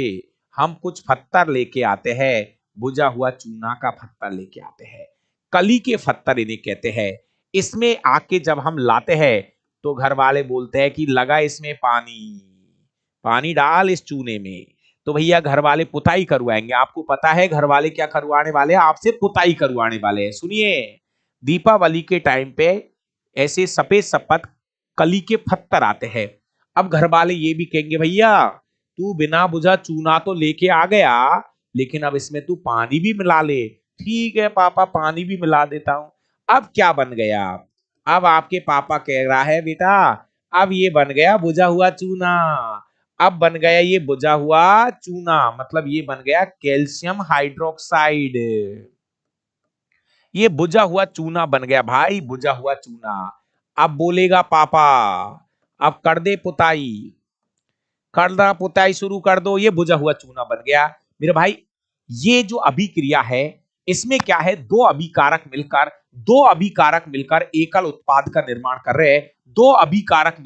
हम कुछ पत्थर लेके आते हैं, बुझा हुआ चूना का पत्थर लेके आते हैं, कली के पत्थर इन्हें कहते हैं। इसमें आके जब हम लाते हैं तो घर वाले बोलते हैं कि लगा इसमें पानी, पानी डाल इस चूने में, तो भैया घर वाले पुताई करवाएंगे। आपको पता है घर वाले क्या करवाने वाले हैं, आपसे पुताई करवाने वाले हैं। सुनिए, दीपावली के टाइम पे ऐसे सफेद सफेद कली के पत्थर आते हैं। अब घर वाले ये भी कहेंगे भैया तू बिना बुझा चूना तो लेके आ गया, लेकिन अब इसमें तू पानी भी मिला ले। ठीक है पापा पानी भी मिला देता हूं। अब क्या बन गया, अब आपके पापा कह रहा है बेटा अब ये बन गया बुझा हुआ चूना। अब बन गया ये बुझा हुआ चूना, मतलब ये बन गया कैल्शियम हाइड्रोक्साइड। ये बुझा हुआ चूना बन गया भाई, बुझा हुआ चूना। अब बोलेगा पापा अब कर दे पुताई, करना पुताई शुरू कर दो, ये बुझा हुआ चूना बन गया। मेरे भाई ये जो अभिक्रिया है इसमें क्या है, दो अभिकारक मिलकर एकल उत्पाद का निर्माण कर रहे हैं। दो अभिकारक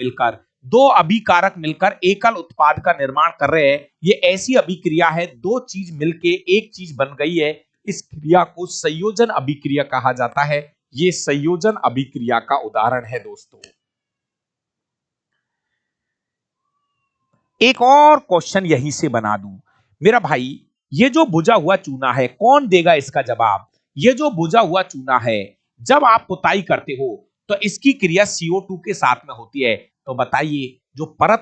मिलकर एकल उत्पाद का निर्माण कर रहे हैं। ये ऐसी अभिक्रिया है, दो चीज मिलके एक चीज बन गई है। इस क्रिया को संयोजन अभिक्रिया कहा जाता है। ये संयोजन अभिक्रिया का उदाहरण है दोस्तों। एक और क्वेश्चन यहीं से बना दूं मेरा भाई, ये जो बुझा हुआ चूना है कौन देगा इसका जवाब। ये जो बुझा हुआ चूना है जब आप पुताई करते हो तो इसकी क्रिया CO2 के साथ में होती है। तो बताइए जो परत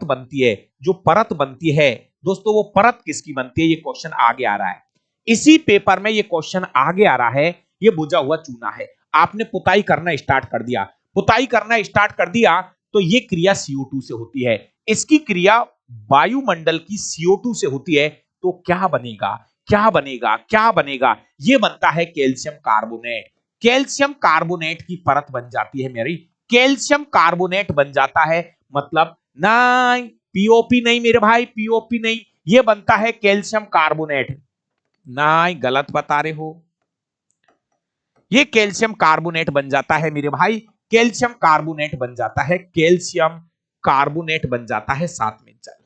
बनती है दोस्तों, वो परत किसकी बनती है। ये क्वेश्चन आगे आ रहा है, इसी पेपर में ये क्वेश्चन आगे आ रहा है। ये बुझा हुआ चूना है, आपने पुताई करना स्टार्ट कर दिया तो ये क्रिया CO2 से होती है। इसकी क्रिया वायुमंडल की CO2 से होती है। तो क्या बनेगा, ये बनता है कैल्शियम कार्बोनेट। कैल्शियम कार्बोनेट की परत बन जाती है मेरी, कैल्शियम कार्बोनेट बन जाता है। मतलब नहीं, पीओपी नहीं मेरे भाई, पीओपी नहीं, ये बनता है कैल्शियम कार्बोनेट। नहीं, गलत बता रहे हो, ये कैल्शियम कार्बोनेट बन जाता है मेरे भाई, कैल्शियम कार्बोनेट बन जाता है, कैल्शियम कार्बोनेट बन जाता है, साथ में जल,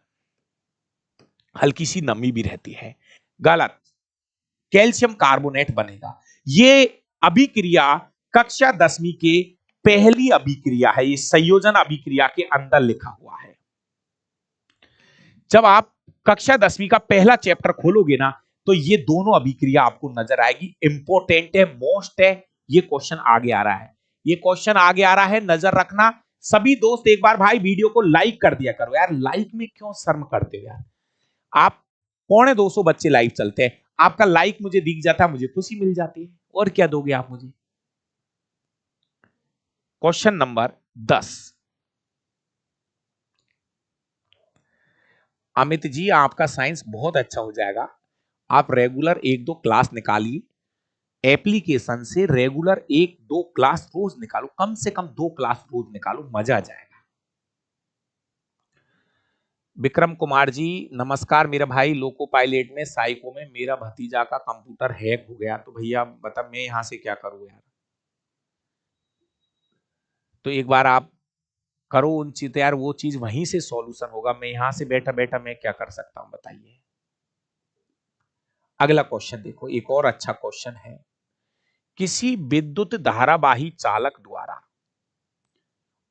हल्की सी नमी भी रहती है। गलत, कैल्शियम कार्बोनेट बनेगा। ये अभिक्रिया कक्षा 10वीं के पहली अभिक्रिया है, ये संयोजन अभिक्रिया के अंदर लिखा हुआ है। जब आप कक्षा 10वीं का पहला चैप्टर खोलोगे ना तो ये दोनों अभिक्रिया आपको नजर आएगी। इंपॉर्टेंट है, मोस्ट है, ये क्वेश्चन आगे आ रहा है, ये क्वेश्चन आगे आ रहा है, नजर रखना। सभी दोस्त एक बार भाई वीडियो को लाइक कर दिया करो यार, लाइक में क्यों शर्म करते हो यार। आप 250 बच्चे लाइव चलते हैं, आपका लाइक मुझे दिख जाता है, मुझे खुशी मिल जाती है। और क्या दोगे आप मुझे। क्वेश्चन नंबर 10, अमित जी आपका साइंस बहुत अच्छा हो जाएगा, आप रेगुलर 1-2 क्लास निकालिए, एप्लीकेशन से रेगुलर 1-2 क्लास रोज निकालो, कम से कम 2 क्लास रोज निकालो, मजा आ जाएगा। विक्रम कुमार जी नमस्कार मेरा भाई, लोको पायलट में साइको में मेरा भतीजा का कंप्यूटर हैक हो गया, तो भैया बता मैं यहां से क्या करूं यार। तो एक बार आप करो उन चीज, यार वो चीज वहीं से सॉल्यूशन होगा, मैं यहां से बैठा बैठा मैं क्या कर सकता हूं बताइए। अगला क्वेश्चन देखो, एक और अच्छा क्वेश्चन है। किसी विद्युत धारावाही चालक द्वारा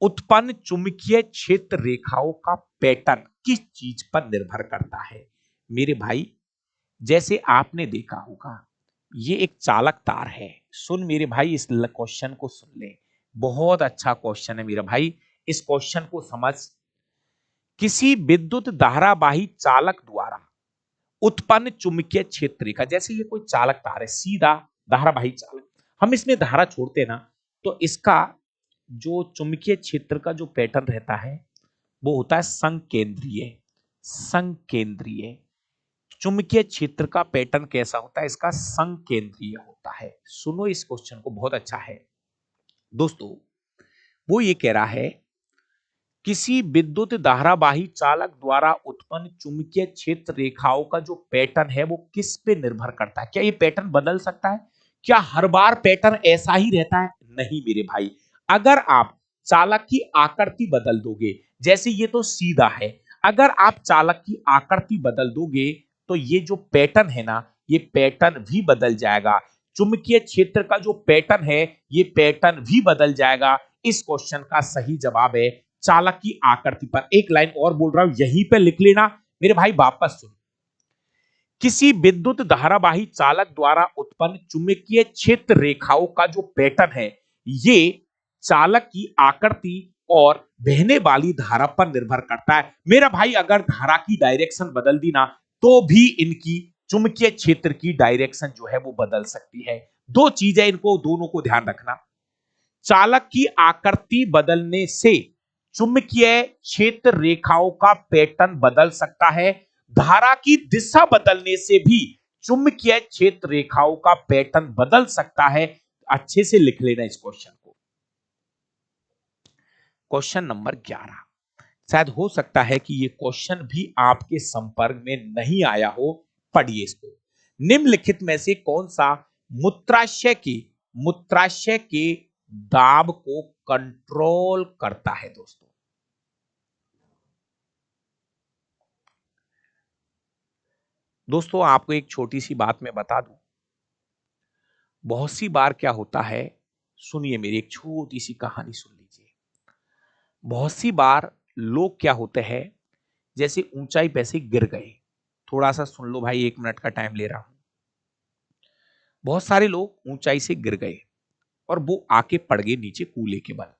उत्पन्न चुंबकीय क्षेत्र रेखाओं का पैटर्न किस चीज पर निर्भर करता है। मेरे भाई जैसे आपने देखा होगा ये एक चालक तार है। सुन मेरे भाई, इस क्वेश्चन को सुन ले, बहुत अच्छा क्वेश्चन है मेरा भाई, इस क्वेश्चन को समझ। किसी विद्युत धारावाही चालक द्वारा उत्पन्न चुंबकीय क्षेत्र रेखा, जैसे ये कोई चालक तार है, सीधा धारावाही चालक, हम इसमें धारा छोड़ते ना तो इसका जो चुंबकीय क्षेत्र का जो पैटर्न रहता है वो होता है संकेंद्रीय। संकेंद्रीय चुंबकीय क्षेत्र का पैटर्न कैसा होता है, इसका संकेंद्रीय होता है। सुनो इस क्वेश्चन को, बहुत अच्छा है दोस्तों। वो ये कह रहा है किसी विद्युत धारावाही चालक द्वारा उत्पन्न चुंबकीय क्षेत्र रेखाओं का जो पैटर्न है वो किस पे निर्भर करता है। क्या ये पैटर्न बदल सकता है, क्या हर बार पैटर्न ऐसा ही रहता है। नहीं मेरे भाई, अगर आप चालक की आकृति बदल दोगे, जैसे ये तो सीधा है, अगर आप चालक की आकृति बदल दोगे तो ये जो पैटर्न है ना ये पैटर्न भी बदल जाएगा। चुंबकीय क्षेत्र का जो पैटर्न है ये पैटर्न भी बदल जाएगा। इस क्वेश्चन का सही जवाब है चालक की आकृति पर। एक लाइन और बोल रहा हूं, यहीं पे लिख लेना मेरे भाई, वापस सुन। किसी विद्युत धारावाही चालक द्वारा उत्पन्न चुंबकीय क्षेत्र रेखाओं का जो पैटर्न है ये चालक की आकृति और बहने वाली धारा पर निर्भर करता है। मेरा भाई अगर धारा की डायरेक्शन बदल दी ना तो भी इनकी चुंबकीय क्षेत्र की डायरेक्शन जो है वो बदल सकती है। दो चीजें, इनको दोनों को ध्यान रखना। चालक की आकृति बदलने से चुंबकीय क्षेत्र रेखाओं का पैटर्न बदल सकता है, धारा की दिशा बदलने से भी चुंबकीय क्षेत्र रेखाओं का पैटर्न बदल सकता है। अच्छे से लिख लेना इस क्वेश्चन को। क्वेश्चन नंबर 11, शायद हो सकता है कि ये क्वेश्चन भी आपके संपर्क में नहीं आया हो, पढ़िए इसको। निम्नलिखित में से कौन सा मूत्राशय के दाब को कंट्रोल करता है दोस्तों? दोस्तों आपको एक छोटी सी बात मैं बता दूं, बहुत सी बार क्या होता है, सुनिए मेरी एक छोटी सी कहानी सुन लीजिए। बहुत सी बार लोग क्या होते हैं, जैसे ऊंचाई पे से गिर गए, थोड़ा सा सुन लो भाई, 1 मिनट का टाइम ले रहा हूं। बहुत सारे लोग ऊंचाई से गिर गए और वो आके पड़ गए नीचे कूले के बल।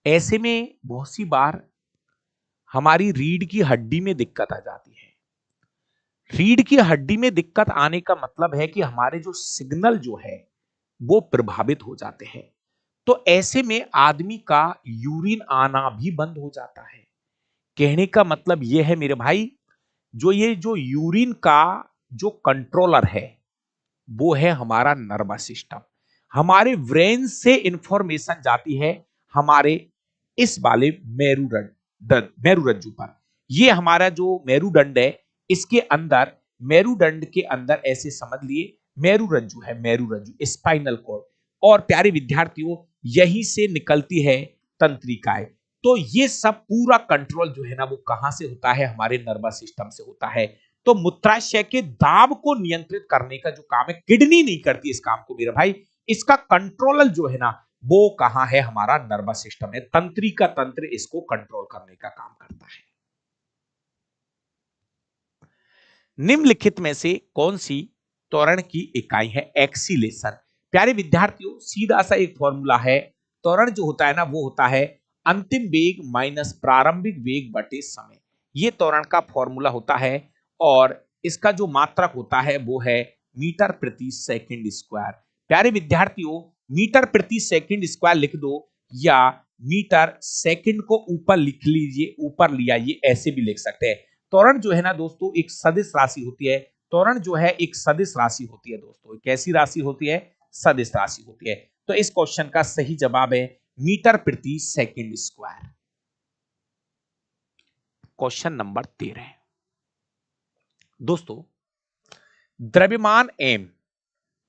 ऐसे में बहुत सी बार हमारी रीढ़ की हड्डी में दिक्कत आ जाती है। रीढ़ की हड्डी में दिक्कत आने का मतलब है कि हमारे जो सिग्नल जो है वो प्रभावित हो जाते हैं। तो ऐसे में आदमी का यूरिन आना भी बंद हो जाता है। कहने का मतलब यह है मेरे भाई, जो यूरिन का जो कंट्रोलर है वो है हमारा नर्वस सिस्टम। हमारे ब्रेन से इंफॉर्मेशन जाती है हमारे इस वाले मेरुरज्जु पर। ये हमारा जो मेरुदंड है, इसके अंदर, मेरुदंड के अंदर ऐसे समझ लिए मेरुरज्जु है, मेरुरज्जु स्पाइनल कॉर्ड। और प्यारे विद्यार्थियों, यहीं से निकलती है तंत्रिकाएं। तो ये सब पूरा कंट्रोल जो है ना वो कहां से होता है, हमारे नर्वस सिस्टम से होता है। तो मूत्राशय के दाब को नियंत्रित करने का जो काम है, किडनी नहीं करती इस काम को मेरे भाई। इसका कंट्रोलर जो है ना वो कहां है, हमारा नर्वस सिस्टम है। तंत्रिका तंत्र इसको कंट्रोल करने का काम करता है। निम्नलिखित में से कौन सी त्वरण की इकाई है? एक्सीलेशन। प्यारे विद्यार्थियों, सीधा सा एक फॉर्मूला है। त्वरण जो होता है ना वो होता है अंतिम वेग माइनस प्रारंभिक वेग बटे समय। ये त्वरण का फॉर्मूला होता है और इसका जो मात्रक होता है वो है मीटर प्रति सेकंड स्क्वायर। प्यारे विद्यार्थियों, मीटर प्रति सेकंड स्क्वायर लिख दो या मीटर सेकंड को ऊपर लिख लीजिए, ऊपर लिया, ये ऐसे भी लिख सकते हैं। त्वरण जो है ना दोस्तों एक सदिश राशि होती है। त्वरण जो है एक सदिश राशि होती है दोस्तों। कैसी राशि होती है? सदिश राशि होती है। तो इस क्वेश्चन का सही जवाब है मीटर प्रति सेकंड स्क्वायर। क्वेश्चन नंबर 13 दोस्तों, द्रव्यमान एम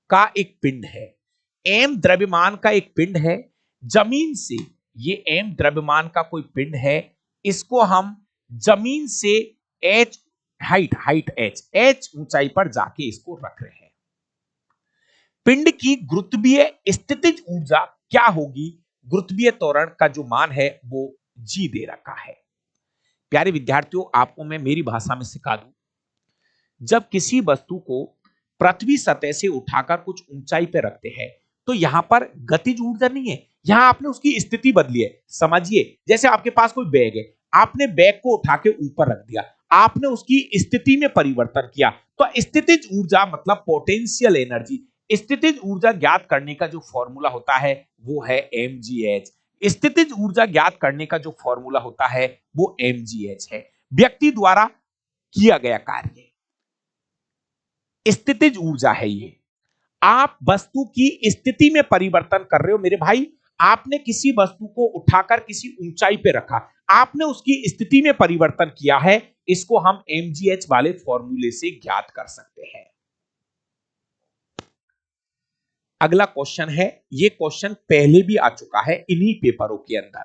का एक पिंड है। एम द्रव्यमान का एक पिंड है जमीन से। ये एम द्रव्यमान का कोई पिंड है, इसको हम जमीन से एच हाइट एच ऊंचाई पर जाके इसको रख रहे हैं। पिंड की गुरुत्वीय स्थितिज ऊर्जा क्या होगी? गुरुत्वीय त्वरण का जो मान है वो जी दे रखा है। प्यारे विद्यार्थियों, आपको मैं मेरी भाषा में सिखा दूं, जब किसी वस्तु को पृथ्वी सतह से उठाकर कुछ ऊंचाई पे रखते हैं तो यहां पर गतिज ऊर्जा नहीं है, यहां आपने उसकी स्थिति बदली है। समझिए, जैसे आपके पास कोई बैग है, आपने बैग को उठा के ऊपर रख दिया, आपने उसकी स्थिति में परिवर्तन किया। तो स्थितिज ऊर्जा मतलब पोटेंशियल एनर्जी। स्थितिज ऊर्जा ज्ञात करने का जो फॉर्मूला होता है वो है mgh। स्थितिज ऊर्जा ज्ञात करने का जो फॉर्मूला होता है वो mgh है। व्यक्ति द्वारा किया गया कार्य स्थितिज ऊर्जा है। ये आप वस्तु की स्थिति में परिवर्तन कर रहे हो मेरे भाई। आपने किसी वस्तु को उठाकर किसी ऊंचाई पे रखा, आपने उसकी स्थिति में परिवर्तन किया है। इसको हम mgh वाले फॉर्मूले से ज्ञात कर सकते हैं। अगला क्वेश्चन है, ये क्वेश्चन पहले भी आ चुका है इन्हीं पेपरों के अंदर।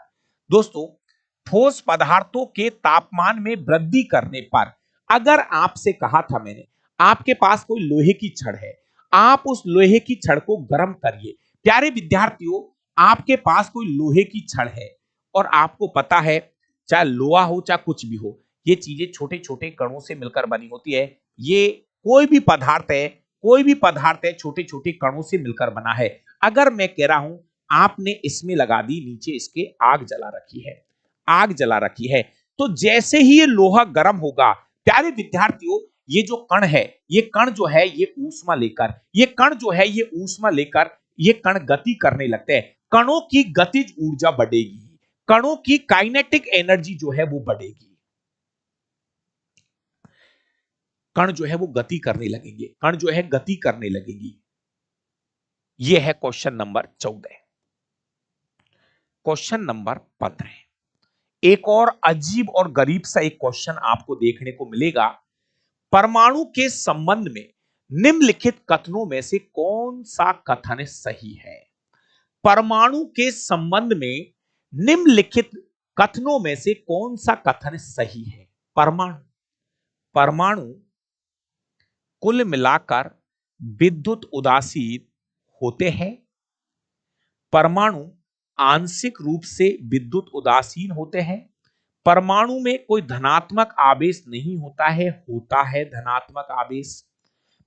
दोस्तों, ठोस पदार्थों के तापमान में वृद्धि करने पर, अगर आपसे कहा था मैंने, आपके पास कोई लोहे की छड़ है, आप उस लोहे की छड़ को गर्म करिए। प्यारे विद्यार्थियों, आपके पास कोई लोहे की छड़ है और आपको पता है चाहे लोहा हो चाहे कुछ भी हो, ये चीजें छोटे छोटे कणों से मिलकर बनी होती है। ये कोई भी पदार्थ है, कोई भी पदार्थ है छोटे छोटे कणों से मिलकर बना है। अगर मैं कह रहा हूं आपने इसमें लगा दी, नीचे इसके आग जला रखी है, आग जला रखी है, तो जैसे ही ये लोहा गर्म होगा, प्यारे विद्यार्थियों, ये जो कण है, ये कण जो है ये ऊष्मा लेकर, ये कण जो है ये ऊष्मा लेकर ये कण गति करने लगते हैं। कणों की गतिज ऊर्जा बढ़ेगी, कणों की काइनेटिक एनर्जी जो है वो बढ़ेगी। कण जो है वो गति करने लगेंगे, कण जो है गति करने लगेगी। यह है क्वेश्चन नंबर 14। Question number 15। एक और अजीब और गरीब सा एक क्वेश्चन आपको देखने को मिलेगा। परमाणु के संबंध में निम्नलिखित कथनों में से कौन सा कथन सही है? परमाणु के संबंध में निम्नलिखित कथनों में से कौन सा कथन सही है? परमाणु परमाणु कुल मिलाकर विद्युत उदासीन होते हैं। परमाणु आंशिक रूप से विद्युत उदासीन होते हैं। परमाणु में कोई धनात्मक आवेश नहीं होता है धनात्मक आवेश।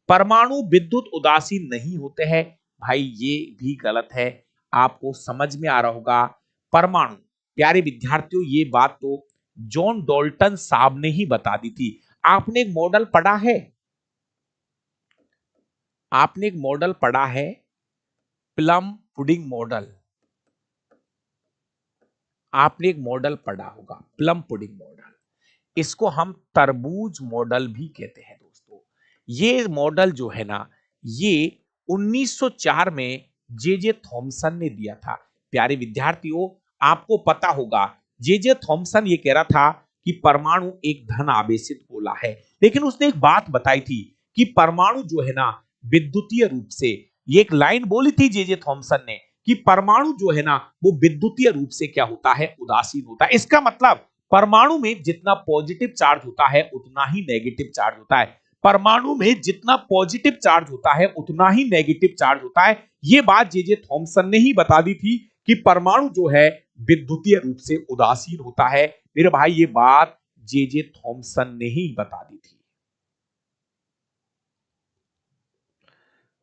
परमाणु विद्युत उदासीन नहीं होते हैं। भाई ये भी गलत है, आपको समझ में आ रहा होगा। परमाणु, प्यारे विद्यार्थियों, ये बात तो जॉन डॉल्टन साहब ने ही बता दी थी। आपने एक मॉडल पढ़ा है, आपने एक मॉडल पढ़ा है, प्लम पुडिंग मॉडल। आपने एक मॉडल पढ़ा होगा, प्लम पुडिंग मॉडल। इसको हम तरबूज मॉडल भी कहते हैं दोस्तों। ये मॉडल जो है ना, ये 1904 में जे थॉमसन ने दिया था। प्यारे विद्यार्थियों, आपको पता होगा जे थॉमसन ये कह रहा था कि परमाणु एक धन आवेशित गोला है, लेकिन उसने एक बात बताई थी कि परमाणु जो है ना विद्युतीय रूप से, ये एक लाइन बोली थी जे थॉमसन ने कि परमाणु जो है ना वो विद्युतीय रूप से क्या होता है, उदासीन होता है। इसका मतलब परमाणु में जितना पॉजिटिव चार्ज होता है उतना ही नेगेटिव चार्ज होता है। परमाणु में जितना पॉजिटिव चार्ज होता है उतना ही नेगेटिव चार्ज होता है। ये बात जे थॉमसन ने ही बता दी थी कि परमाणु जो है विद्युतीय रूप से उदासीन होता है। मेरे भाई ये बात जे थॉमसन ने ही बता दी थी।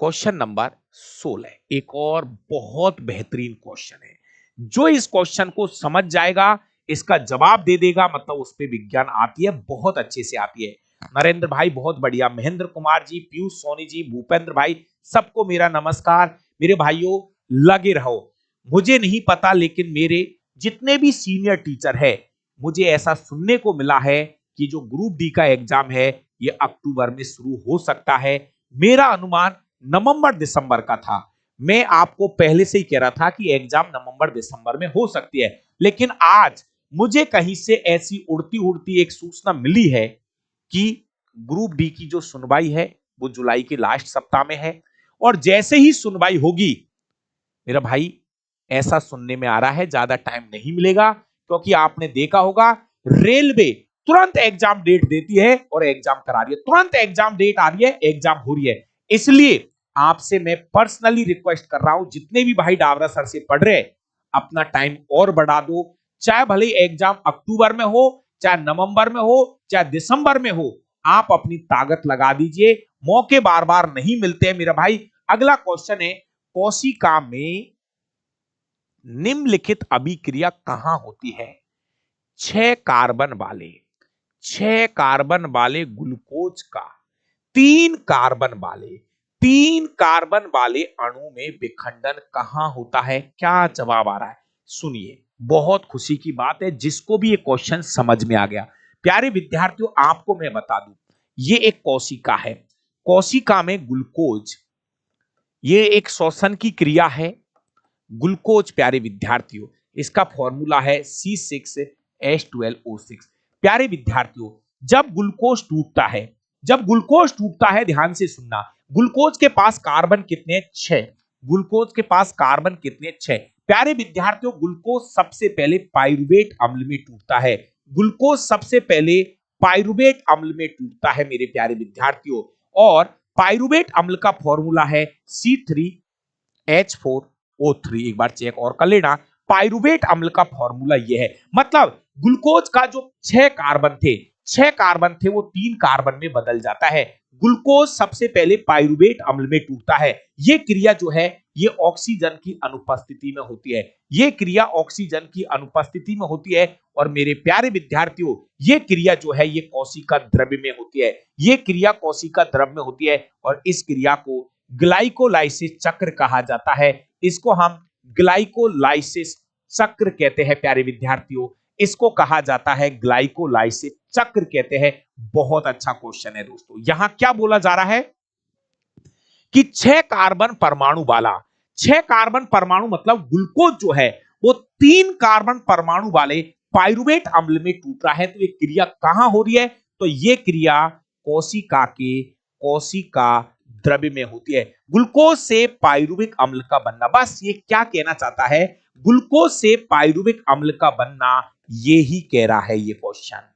क्वेश्चन नंबर 16 एक और बहुत बेहतरीन क्वेश्चन है। जो इस क्वेश्चन को समझ जाएगा, इसका जवाब दे देगा, मतलब उस पे विज्ञान आती है, बहुत अच्छे से आती है। नरेंद्र भाई बहुत बढ़िया, महेंद्र कुमार जी, पीयूष सोनी जी, भूपेंद्र भाई, सबको मेरा नमस्कार। मेरे भाइयों लगे रहो। मुझे नहीं पता, लेकिन मेरे जितने भी सीनियर टीचर है, मुझे ऐसा सुनने को मिला है कि जो ग्रुप डी का एग्जाम है ये अक्टूबर में शुरू हो सकता है। मेरा अनुमान नवंबर दिसंबर का था। मैं आपको पहले से ही कह रहा था कि एग्जाम नवंबर दिसंबर में हो सकती है, लेकिन आज मुझे कहीं से ऐसी उड़ती उड़ती एक सूचना मिली है कि ग्रुप डी की जो सुनवाई है वो जुलाई के लास्ट सप्ताह में है। और जैसे ही सुनवाई होगी, मेरा भाई ऐसा सुनने में आ रहा है ज्यादा टाइम नहीं मिलेगा, क्योंकि आपने देखा होगा रेलवे तुरंत एग्जाम डेट देती है और एग्जाम करा रही है, तुरंत एग्जाम डेट आ रही है, एग्जाम हो रही है। इसलिए आपसे मैं पर्सनली रिक्वेस्ट कर रहा हूं, जितने भी भाई डावरा सर से पढ़ रहे हैं, अपना टाइम और बढ़ा दो। चाहे भले एग्जाम अक्टूबर में हो, चाहे नवंबर में हो, चाहे दिसंबर में हो, आप अपनी ताकत लगा दीजिए। मौके बार बार नहीं मिलते हैं मेरा भाई। अगला क्वेश्चन है, कोशिका में निम्नलिखित अभिक्रिया कहां होती है? 6 कार्बन वाले 6 कार्बन वाले ग्लूकोज का 3 कार्बन वाले 3 कार्बन वाले अणु में विखंडन कहां होता है? क्या जवाब आ रहा है? सुनिए, बहुत खुशी की बात है जिसको भी ये क्वेश्चन समझ में आ गया। प्यारे विद्यार्थियों, आपको मैं बता दूं, ये एक कोशिका है। कोशिका में ग्लूकोज, ये एक श्वसन की क्रिया है। ग्लूकोज प्यारे विद्यार्थियों, इसका फॉर्मूला है C6H12O6। प्यारे विद्यार्थियों, जब ग्लूकोज टूटता है, जब ग्लूकोज टूटता है, ध्यान से सुनना, ग्लूकोज के पास कार्बन कितने? 6। ग्लूकोज के पास कार्बन कितने? 6। प्यारे विद्यार्थियों, ग्लूकोज सबसे पहले पाइरुवेट अम्ल में टूटता है। ग्लूकोज सबसे पहले पाइरुवेट अम्ल में टूटता है मेरे प्यारे विद्यार्थियों। और पाइरुवेट अम्ल का फॉर्मूला है C3H4O3। एक बार चेक और कर लेना, पाइरुवेट अम्ल का फॉर्मूला यह है। मतलब ग्लूकोज का जो 6 कार्बन थे, 6 कार्बन थे, वो 3 कार्बन में बदल जाता है। ग्लूकोज सबसे पहले पाइरुवेट अम्ल में टूटता है। यह क्रिया जो है ये ऑक्सीजन की अनुपस्थिति में होती है। यह क्रिया ऑक्सीजन की अनुपस्थिति में होती है। और मेरे प्यारे विद्यार्थियों, यह क्रिया जो है ये कोशिका द्रव्य में होती है। यह क्रिया कोशिका द्रव्य में होती है और इस क्रिया को ग्लाइकोलाइसिस चक्र कहा जाता है। इसको हम ग्लाइकोलाइसिस चक्र कहते हैं प्यारे विद्यार्थियों, इसको कहा जाता है ग्लाइकोलाइसिस चक्र कहते हैं। बहुत अच्छा क्वेश्चन है दोस्तों। यहां क्या बोला जा रहा है कि 6 कार्बन परमाणु वाला, 6 कार्बन परमाणु मतलब ग्लूकोज जो है वो 3 कार्बन परमाणु वाले पाइरुवेट अम्ल में टूट रहा है। तो ये क्रिया कहां हो रही है? तो ये क्रिया कोशिका द्रव्य में होती है। ग्लूकोज से पाइरुविक अम्ल का बनना, बस ये क्या कहना चाहता है, ग्लूकोज से पाइरुविक अम्ल का बनना, ये ही कह रहा है ये क्वेश्चन।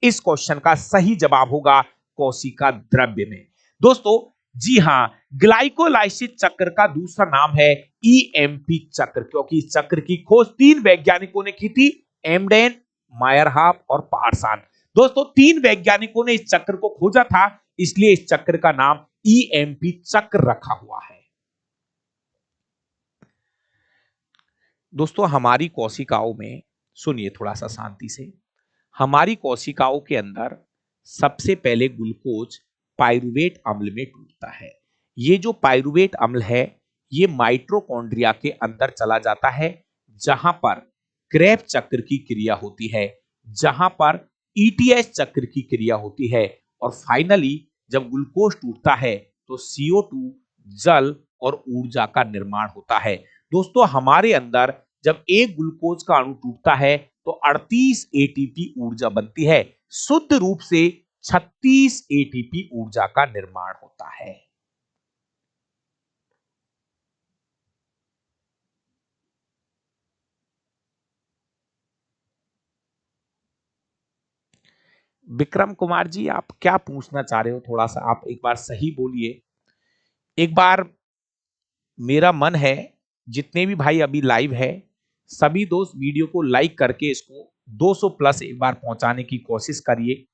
इस क्वेश्चन का सही जवाब होगा कोशिका द्रव्य में। दोस्तों जी हां, ग्लाइकोलाइसिस चक्र का दूसरा नाम है ईएमपी चक्र, क्योंकि इस चक्र की खोज 3 वैज्ञानिकों ने की थी, एमडेन, मायरहाफ और पार्सन। दोस्तों 3 वैज्ञानिकों ने इस चक्र को खोजा था, इसलिए इस चक्र का नाम ईएमपी चक्र रखा हुआ है। दोस्तों हमारी कोशिकाओं में, सुनिए थोड़ा सा शांति से, हमारी कोशिकाओं के अंदर सबसे पहले ग्लूकोज पाइरुवेट अम्ल में टूटता है। ये जो पाइरुवेट अम्ल है ये माइटोकॉन्ड्रिया के अंदर चला जाता है, जहां पर क्रेब्स चक्र की क्रिया होती है, जहां पर ईटीएस चक्र की क्रिया होती है, और फाइनली जब ग्लूकोज टूटता है तो CO2 जल और ऊर्जा का निर्माण होता है। दोस्तों हमारे अंदर जब एक ग्लूकोज का अणु टूटता है तो 38 एटीपी ऊर्जा बनती है, शुद्ध रूप से 36 एटीपी ऊर्जा का निर्माण होता है। विक्रम कुमार जी, आप क्या पूछना चाह रहे हो? थोड़ा सा आप एक बार सही बोलिए। एक बार मेरा मन है जितने भी भाई अभी लाइव है सभी दोस्त वीडियो को लाइक करके इसको 200 प्लस एक बार पहुंचाने की कोशिश करिए।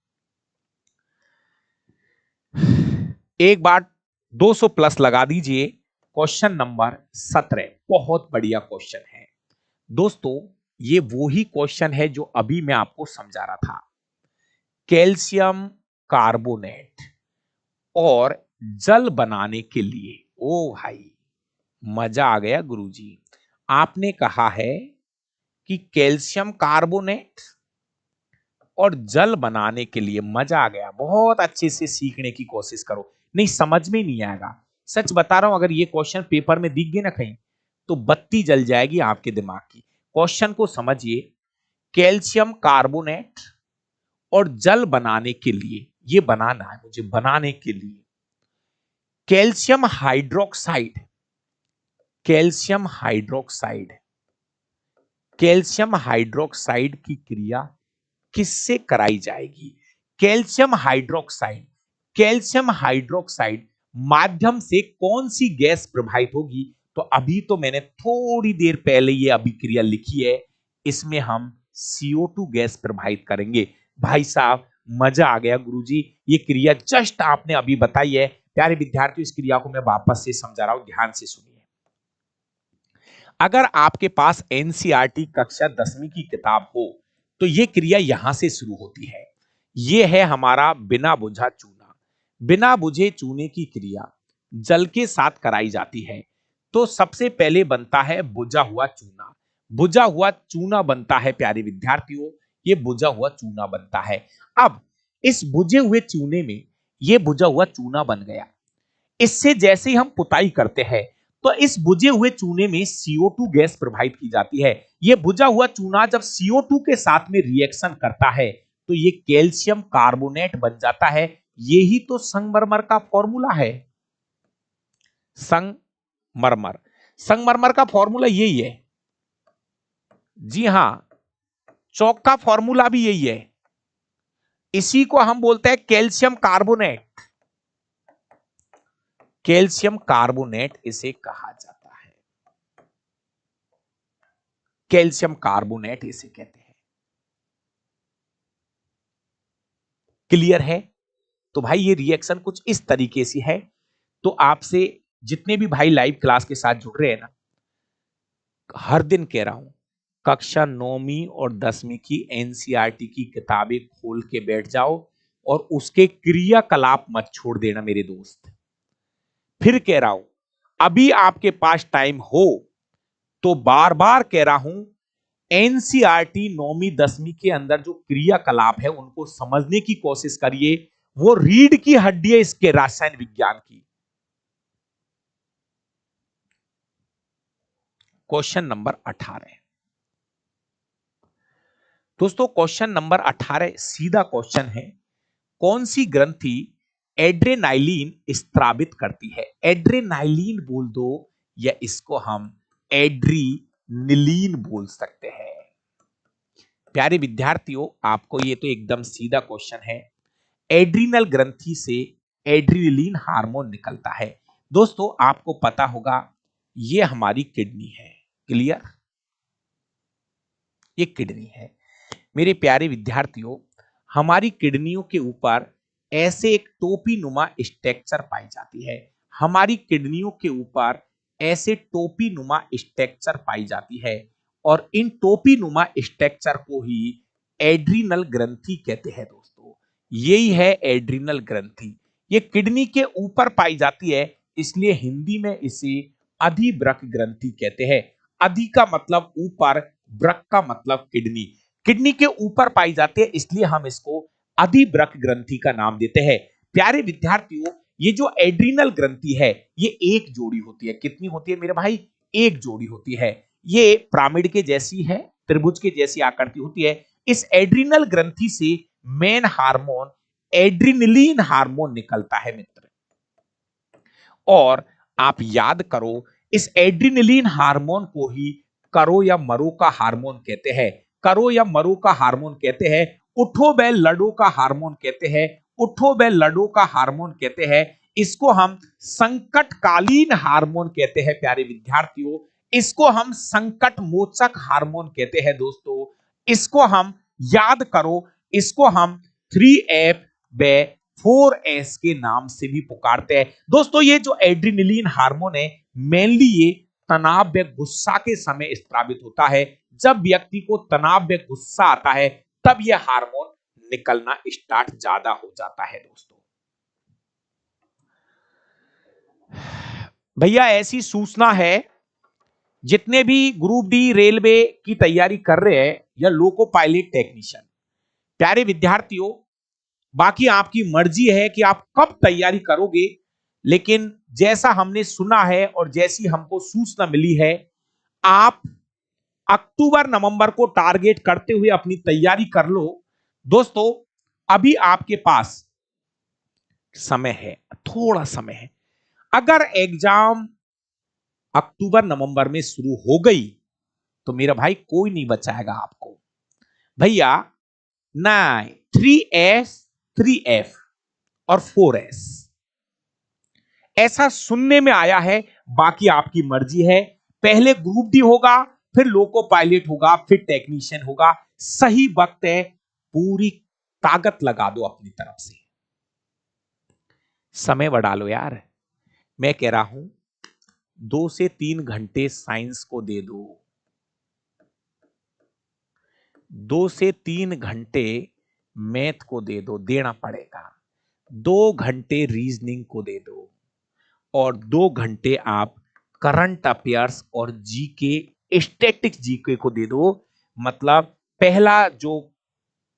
एक बार 200 प्लस लगा दीजिए। क्वेश्चन नंबर 17 बहुत बढ़िया क्वेश्चन है दोस्तों। ये वो ही क्वेश्चन है जो अभी मैं आपको समझा रहा था। कैल्शियम कार्बोनेट और जल बनाने के लिए, ओ भाई मजा आ गया गुरुजी। आपने कहा है कि कैल्शियम कार्बोनेट और जल बनाने के लिए, मजा आ गया, बहुत अच्छे से सीखने की कोशिश करो। नहीं समझ में नहीं आएगा, सच बता रहा हूं, अगर ये क्वेश्चन पेपर में दिख गए ना कहीं तो बत्ती जल जाएगी आपके दिमाग की। क्वेश्चन को समझिए, कैल्शियम कार्बोनेट और जल बनाने के लिए, ये बनाना है मुझे, बनाने के लिए calcium hydroxide, calcium hydroxide, calcium hydroxide की क्रिया किससे कराई जाएगी? कैल्शियम हाइड्रोक्साइड, कैल्शियम हाइड्रोक्साइड माध्यम से कौन सी गैस प्रभावित होगी? तो अभी तो मैंने थोड़ी देर पहले ये अभिक्रिया लिखी है, इसमें हम CO2 गैस प्रभावित करेंगे। भाई साहब मजा आ गया गुरुजी, ये क्रिया जस्ट आपने अभी बताई है। प्यारे विद्यार्थियों इस क्रिया को मैं वापस से समझा रहा हूं, ध्यान से सुनिए। अगर आपके पास एनसीईआरटी कक्षा 10वीं की किताब हो तो यह क्रिया यहां से शुरू होती है। यह है हमारा बिना बुझा चूना। बिना बुझे चूने की क्रिया जल के साथ कराई जाती है। तो सबसे पहले बनता है बुझा हुआ चूना। बुझा हुआ चूना बनता है प्यारे विद्यार्थियों, यह बुझा हुआ चूना बनता है। अब इस बुझे हुए चूने में यह बुझा हुआ चूना बन गया। इससे जैसे ही हम पुताई करते हैं तो इस बुझे हुए चूने में CO2 गैस प्रभावित की जाती है। यह बुझा हुआ चूना जब CO2 के साथ में रिएक्शन करता है तो यह कैल्शियम कार्बोनेट बन जाता है। यही तो संगमरमर का फॉर्मूला है। संगमरमर, संगमरमर का फॉर्मूला यही है। जी हां, चौक का फॉर्मूला भी यही है। इसी को हम बोलते हैं कैल्शियम कार्बोनेट। कैल्शियम कार्बोनेट इसे कहा जाता है, कैल्शियम कार्बोनेट इसे कहते हैं। क्लियर है? तो भाई ये रिएक्शन कुछ इस तरीके से है। तो आपसे जितने भी भाई लाइव क्लास के साथ जुड़ रहे हैं ना, हर दिन कह रहा हूं, कक्षा 9वीं और 10वीं की एनसीईआरटी की किताबें खोल के बैठ जाओ और उसके क्रियाकलाप मत छोड़ देना मेरे दोस्त। फिर कह रहा हूं, अभी आपके पास टाइम हो तो बार बार कह रहा हूं, एनसीईआरटी 9वीं 10वीं के अंदर जो क्रियाकलाप है उनको समझने की कोशिश करिए। वो रीढ़ की हड्डी है इसके रसायन विज्ञान की। क्वेश्चन नंबर 18, दोस्तों क्वेश्चन नंबर 18 सीधा क्वेश्चन है। कौन सी ग्रंथि एड्रेनाइलिन स्त्रावित करती है? एड्रेनाइलिन बोल दो या इसको हम एड्रीनिलीन बोल सकते हैं। प्यारे विद्यार्थियों, आपको ये तो एकदम सीधा क्वेश्चन है। एड्रीनल ग्रंथि से एड्रीनलिन हार्मोन निकलता है। दोस्तों आपको पता होगा ये हमारी किडनी है। क्लियर? ये किडनी है। मेरे प्यारे विद्यार्थियों, हमारी किडनियों के ऊपर ऐसे एक टोपी नुमा स्ट्रक्चर पाई जाती है। हमारी किडनियों के ऊपर ऐसे टोपी नुमा स्ट्रक्चर पाई जाती है और इन टोपी नुमा स्ट्रक्चर को ही एड्रीनल ग्रंथि कहते हैं। दोस्तों यही है एड्रीनल ग्रंथि। ये किडनी के ऊपर पाई जाती है, इसलिए हिंदी में इसे अधिवृक्क ग्रंथि कहते हैं। अधि का मतलब ऊपर, वृक्क का मतलब किडनी। किडनी के ऊपर पाई जाती है, इसलिए हम इसको अधिवृक्क ग्रंथि का नाम देते हैं। प्यारे विद्यार्थियों, ये जो एड्रीनल ग्रंथि है ये एक जोड़ी होती है। कितनी होती है मेरे भाई? एक जोड़ी होती है। ये पिरामिड के जैसी है, त्रिभुज के जैसी आकृति होती है। इस एड्रीनल ग्रंथि से मेन हार्मोन एड्रीनलिन हार्मोन निकलता है मित्र। और आप याद करो, इस एड्रीनलिन हार्मोन को ही करो या मरो का हार्मोन कहते हैं। करो या मरो का हार्मोन कहते हैं। उठो बे लड़ो का हार्मोन कहते हैं। उठो बे लड़ो का हार्मोन कहते हैं। इसको हम संकटकालीन हार्मोन कहते हैं। प्यारे विद्यार्थियों, इसको हम संकट मोचक हार्मोन कहते हैं। दोस्तों इसको हम याद करो, इसको हम 3F व 4S के नाम से भी पुकारते हैं। दोस्तों ये जो एड्रीनलिन हार्मोन है, मेनली ये तनाव व गुस्सा के समय स्त्रावित होता है। जब व्यक्ति को तनाव व गुस्सा आता है तब यह हार्मोन निकलना स्टार्ट ज्यादा हो जाता है। दोस्तों भैया ऐसी सूचना है, जितने भी ग्रुप डी रेलवे की तैयारी कर रहे हैं या लोको पायलट टेक्नीशियन, प्यारे विद्यार्थियों, बाकी आपकी मर्जी है कि आप कब तैयारी करोगे, लेकिन जैसा हमने सुना है और जैसी हमको सूचना मिली है, आप अक्टूबर नवंबर को टारगेट करते हुए अपनी तैयारी कर लो। दोस्तों अभी आपके पास समय है, थोड़ा समय है। अगर एग्जाम अक्टूबर नवंबर में शुरू हो गई तो मेरा भाई कोई नहीं बचाएगा आपको। भैया 9 3S 3F और 4S ऐसा सुनने में आया है। बाकी आपकी मर्जी है, पहले ग्रुप डी होगा, फिर लोको पायलट होगा, फिर टेक्नीशियन होगा। सही वक्त है, पूरी ताकत लगा दो अपनी तरफ से, समय बढ़ा लो यार। मैं कह रहा हूं 2 से 3 घंटे साइंस को दे दो, 2 से 3 घंटे मैथ को दे दो, देना पड़ेगा। 2 घंटे रीजनिंग को दे दो और 2 घंटे आप करंट अफेयर्स और जीके, स्टैटिक्स जीके को दे दो। मतलब पहला जो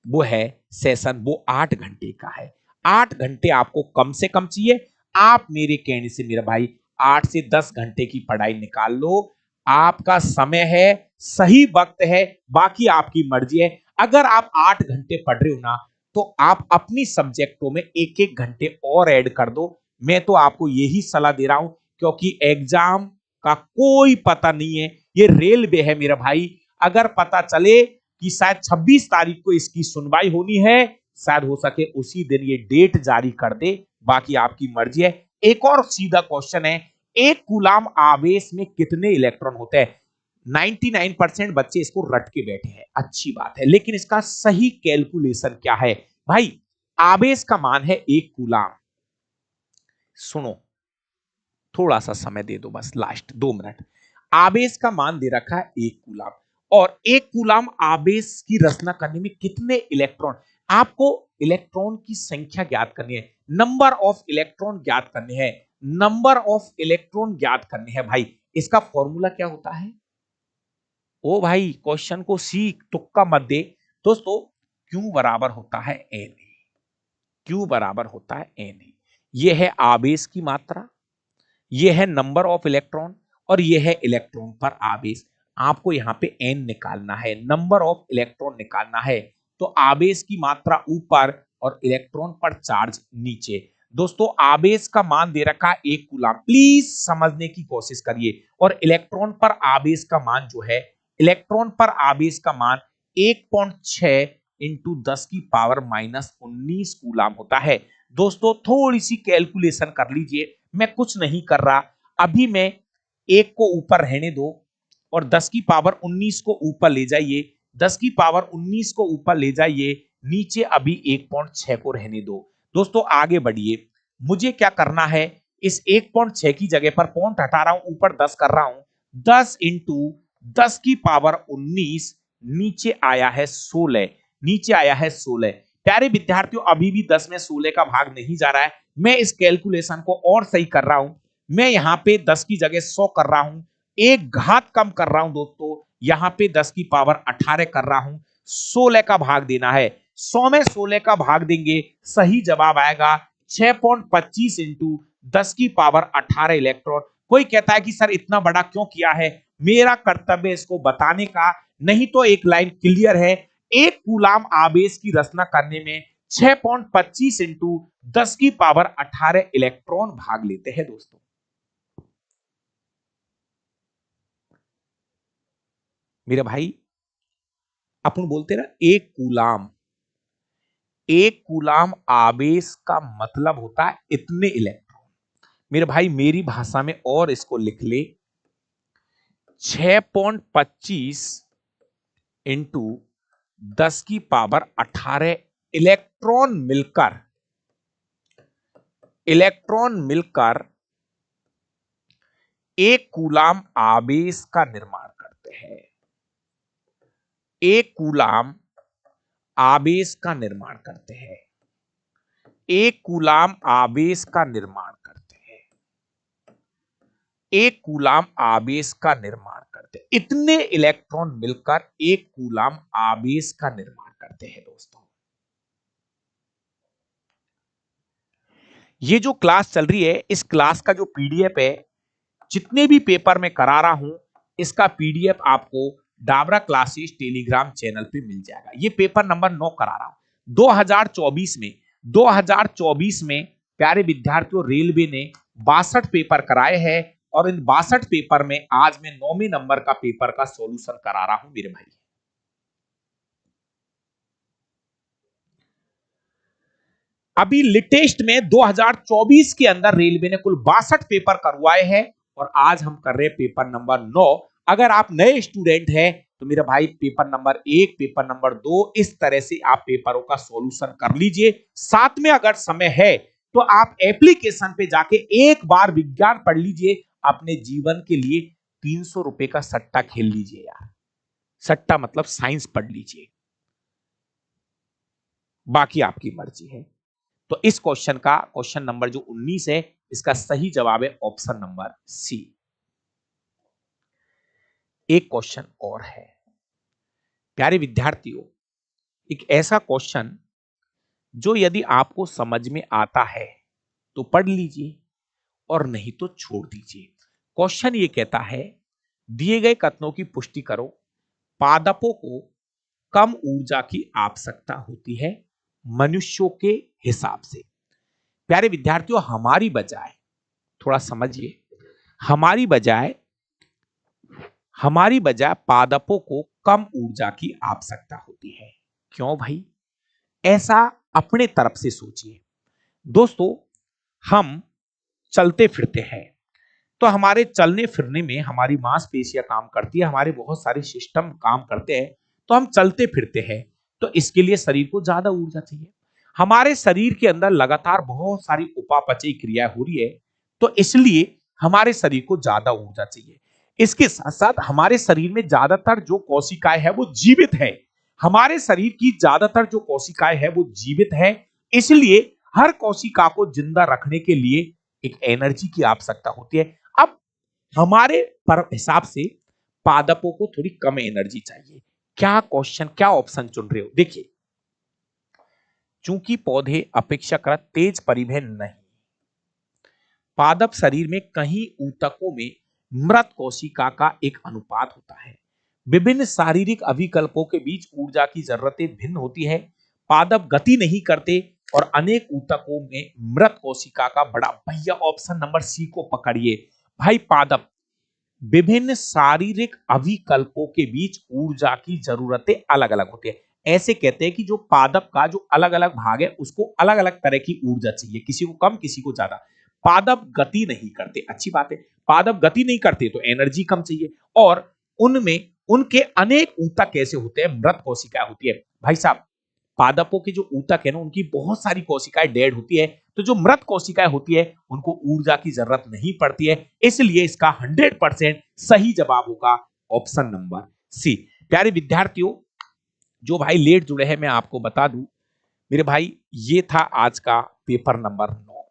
वो है सेशन, वो 8 घंटे का है। 8 घंटे आपको कम से कम चाहिए। आप मेरे कहने से मेरा भाई 8 से 10 घंटे की पढ़ाई निकाल लो। आपका समय है, सही वक्त है, बाकी आपकी मर्जी है। अगर आप 8 घंटे पढ़ रहे हो ना, तो आप अपनी सब्जेक्टों में 1-1 घंटे और ऐड कर दो। मैं तो आपको यही सलाह दे रहा हूं, क्योंकि एग्जाम का कोई पता नहीं है। ये रेलवे है मेरा भाई। अगर पता चले कि शायद 26 तारीख को इसकी सुनवाई होनी है, शायद हो सके उसी दिन ये डेट जारी कर दे। बाकी आपकी मर्जी है। एक और सीधा क्वेश्चन है, एक कूलाम आवेश में कितने इलेक्ट्रॉन होते हैं? 99% बच्चे इसको रट के बैठे हैं, अच्छी बात है, लेकिन इसका सही कैलकुलेशन क्या है भाई? आवेश का मान है 1 कूलाम। सुनो, थोड़ा सा समय दे दो, बस लास्ट 2 मिनट। आवेश का मान दे रखा है 1 कूलाम, और 1 कूलाम आवेश की रचना करने में कितने इलेक्ट्रॉन, आपको इलेक्ट्रॉन की संख्या ज्ञात करनी है, नंबर ऑफ इलेक्ट्रॉन ज्ञात करने हैं। नंबर ऑफ इलेक्ट्रॉन ज्ञात करने हैं भाई। इसका फॉर्मूला क्या होता है? ओ भाई क्वेश्चन को सीख, तुक्का मत दे। दोस्तों Q बराबर होता है Na। Q बराबर होता है Na। यह है आवेश की मात्रा, यह है नंबर ऑफ इलेक्ट्रॉन, और यह है इलेक्ट्रॉन पर आवेश। आपको यहाँ पे n निकालना है, नंबर ऑफ इलेक्ट्रॉन निकालना है। तो आवेश की मात्रा ऊपर और इलेक्ट्रॉन पर चार्ज नीचे। दोस्तों आवेश का मान दे रखा है 1 कूलम, प्लीज समझने की कोशिश करिए। और इलेक्ट्रॉन पर आवेश का मान जो है, इलेक्ट्रॉन पर आवेश का मान 1.6 इंटू 10 की पावर -19 कूलम होता है। दोस्तों थोड़ी सी कैलकुलेशन कर लीजिए, मैं कुछ नहीं कर रहा, अभी मैं 1 को ऊपर रहने दो और 10 की पावर 19 को ऊपर ले जाइए, 10 की पावर 19 को ऊपर ले जाइए, नीचे अभी 1.6 को रहने दो। दोस्तों आगे बढ़िए, मुझे क्या करना है, इस 1.6 की जगह पर पॉइंट हटा रहा हूं, ऊपर 10 कर रहा हूं, 10 इंटू 10 की पावर 19, नीचे आया है 16, नीचे आया है 16। प्यारे विद्यार्थियों अभी भी 10 में 16 का भाग नहीं जा रहा है, मैं इस कैलकुलेशन को और सही कर रहा हूं, मैं यहां पे 10 की जगह 100 कर रहा हूं, एक घात कम कर रहा हूं दोस्तों, यहां पे 10 की पावर 18 कर रहा हूं, 16 का भाग देना है, 100 में 16 का भाग देंगे, सही जवाब आएगा 6.25 इंटू 10 की पावर 18 इलेक्ट्रॉन। कोई कहता है कि सर इतना बड़ा क्यों किया है, मेरा कर्तव्य इसको बताने का, नहीं तो एक लाइन क्लियर है, 1 कूलम आवेश की रचना करने में 6.25 इंटू 10 की पावर 18 इलेक्ट्रॉन भाग लेते हैं दोस्तों। मेरे भाई अपन बोलते ना 1 कूलम आवेश का मतलब होता है इतने इलेक्ट्रॉन। मेरे भाई मेरी भाषा में और इसको लिख ले, 6.25 इंटू 10 की पावर 18 इलेक्ट्रॉन मिलकर 1 कूलम आवेश का निर्माण करते हैं। 1 कूलम आवेश का निर्माण करते हैं, 1 कूलम आवेश का निर्माण करते हैं, 1 कूलम आवेश का निर्माण करते हैं, इतने इलेक्ट्रॉन मिलकर 1 कूलम आवेश का निर्माण करते हैं दोस्तों। ये जो क्लास चल रही है, इस क्लास का जो पीडीएफ है, जितने भी पेपर में करा रहा हूं, इसका पीडीएफ आपको डाबरा क्लासेस टेलीग्राम चैनल पे मिल जाएगा। ये पेपर नंबर 9 करा रहा हूं 2024 में प्यारे विद्यार्थियों रेलवे ने 62 पेपर कराए हैं और इन 62 पेपर में आज मैं 9वें नंबर का पेपर का सॉल्यूशन करा रहा हूं मेरे भाई। अभी लेटेस्ट में 2024 के अंदर रेलवे ने कुल 62 पेपर करवाए हैं और आज हम कर रहे हैं पेपर नंबर 9। अगर आप नए स्टूडेंट हैं तो मेरा भाई पेपर नंबर 1, पेपर नंबर 2 इस तरह से आप पेपरों का सॉल्यूशन कर लीजिए। साथ में अगर समय है तो आप एप्लीकेशन पे जाके एक बार विज्ञान पढ़ लीजिए, अपने जीवन के लिए 300 रुपए का सट्टा खेल लीजिए यार, सट्टा मतलब साइंस पढ़ लीजिए, बाकी आपकी मर्जी है। तो इस क्वेश्चन का क्वेश्चन नंबर जो 19 है, इसका सही जवाब है ऑप्शन नंबर सी। एक क्वेश्चन और है प्यारे विद्यार्थियों, एक ऐसा क्वेश्चन जो यदि आपको समझ में आता है तो पढ़ लीजिए और नहीं तो छोड़ दीजिए। क्वेश्चन ये कहता है, दिए गए कथनों की पुष्टि करो, पादपों को कम ऊर्जा की आवश्यकता होती है मनुष्यों के हिसाब से। प्यारे विद्यार्थियों हमारी बजाय, थोड़ा समझिए, हमारी बजाय पादपों को कम ऊर्जा की आवश्यकता होती है। क्यों भाई? ऐसा अपने तरफ से सोचिए। दोस्तों हम चलते फिरते हैं तो हमारे चलने फिरने में हमारी मांसपेशियां काम करती है, हमारे बहुत सारे सिस्टम काम करते हैं, तो हम चलते फिरते हैं तो इसके लिए शरीर को ज्यादा ऊर्जा चाहिए। हमारे शरीर के अंदर लगातार बहुत सारी उपापचयी क्रिया हो रही है तो इसलिए हमारे शरीर को ज्यादा ऊर्जा चाहिए। इसके साथ साथ हमारे शरीर में ज्यादातर जो कोशिकाएं है वो जीवित है, हमारे शरीर की ज्यादातर जो कोशिकाएं है वो जीवित है, इसलिए हर कोशिका को जिंदा रखने के लिए एक एनर्जी की आवश्यकता होती है। अब हमारे पर हिसाब से पादपों को थोड़ी कम एनर्जी चाहिए। क्या क्वेश्चन, क्या ऑप्शन चुन रहे हो? देखिए, चूंकि पौधे अपेक्षाकृत तेज परिवहन नहीं, पादप शरीर में कहीं ऊतकों में मृत कोशिका का एक अनुपात होता है, विभिन्न शारीरिक अभिकल्पों के बीच ऊर्जा की जरूरतें भिन्न होती है। पादप गति नहीं करते और अनेक ऊतकों में मृत कोशिका का बड़ा, भैया ऑप्शन नंबर सी को पकड़िए भाई। पादप विभिन्न शारीरिक अभिकल्पों के बीच ऊर्जा की जरूरतें अलग अलग होती है। ऐसे कहते हैं कि जो पादप का जो अलग अलग भाग है उसको अलग अलग तरह की ऊर्जा चाहिए, किसी को कम किसी को ज्यादा। पादप गति नहीं करते, अच्छी बात है, पादप गति नहीं करते तो एनर्जी कम चाहिए। और उनमें उनके अनेक ऊतक कैसे होते हैं, मृत कोशिकाएं होती है भाई साहब। पादपों के जो ऊतक है ना, उनकी बहुत सारी कोशिकाएं डेड होती है, तो जो मृत कोशिकाएं होती है उनको ऊर्जा की जरूरत नहीं पड़ती है। इसलिए इसका 100% सही जवाब होगा ऑप्शन नंबर सी। प्यारे विद्यार्थियों, जो भाई लेट जुड़े हैं मैं आपको बता दूं मेरे भाई, ये था आज का पेपर नंबर 9।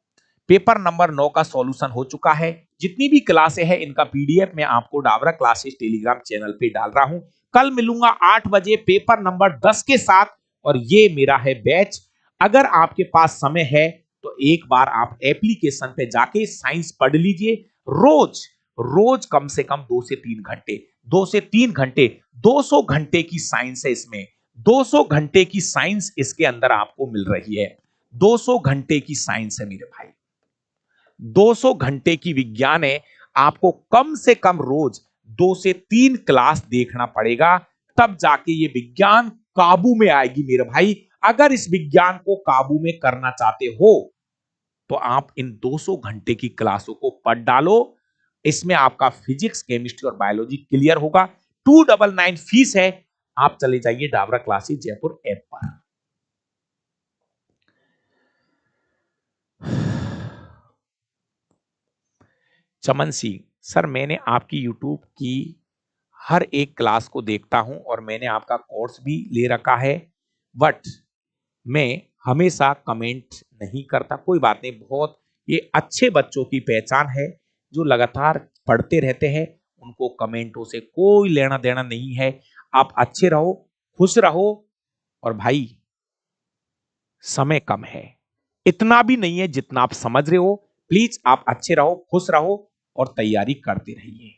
पेपर नंबर 9 का सॉल्यूशन हो चुका है। जितनी भी क्लासें हैं इनका पीडीएफ मैं आपको डाबरा क्लासेस टेलीग्राम चैनल पे डाल रहा हूं। कल मिलूंगा 8 बजे पेपर नंबर 10 के साथ, और ये मेरा है बैच। अगर आपके पास समय है तो एक बार आप एप्लीकेशन पे जाके साइंस पढ़ लीजिए। रोज रोज कम से कम 2 से 3 घंटे, 2 से 3 घंटे, 200 घंटे की साइंस है इसमें। 200 घंटे की साइंस इसके अंदर आपको मिल रही है। 200 घंटे की साइंस है मेरे भाई, 200 घंटे की विज्ञान है। आपको कम से कम रोज 2 से 3 क्लास देखना पड़ेगा, तब जाके ये विज्ञान काबू में आएगी मेरे भाई। अगर इस विज्ञान को काबू में करना चाहते हो तो आप इन 200 घंटे की क्लासों को पढ़ डालो। इसमें आपका फिजिक्स, केमिस्ट्री और बायोलॉजी क्लियर होगा। 299 फीस है। आप चले जाइए डाबरा क्लासेस जयपुर ऐप पर। चमन सिंह सर, मैंने आपकी YouTube की हर एक क्लास को देखता हूं और मैंने आपका कोर्स भी ले रखा है, बट मैं हमेशा कमेंट नहीं करता। कोई बात नहीं, बहुत ये अच्छे बच्चों की पहचान है जो लगातार पढ़ते रहते हैं। उनको कमेंटों से कोई लेना देना नहीं है। आप अच्छे रहो, खुश रहो, और भाई समय कम है, इतना भी नहीं है जितना आप समझ रहे हो। प्लीज आप अच्छे रहो, खुश रहो और तैयारी करते रहिए।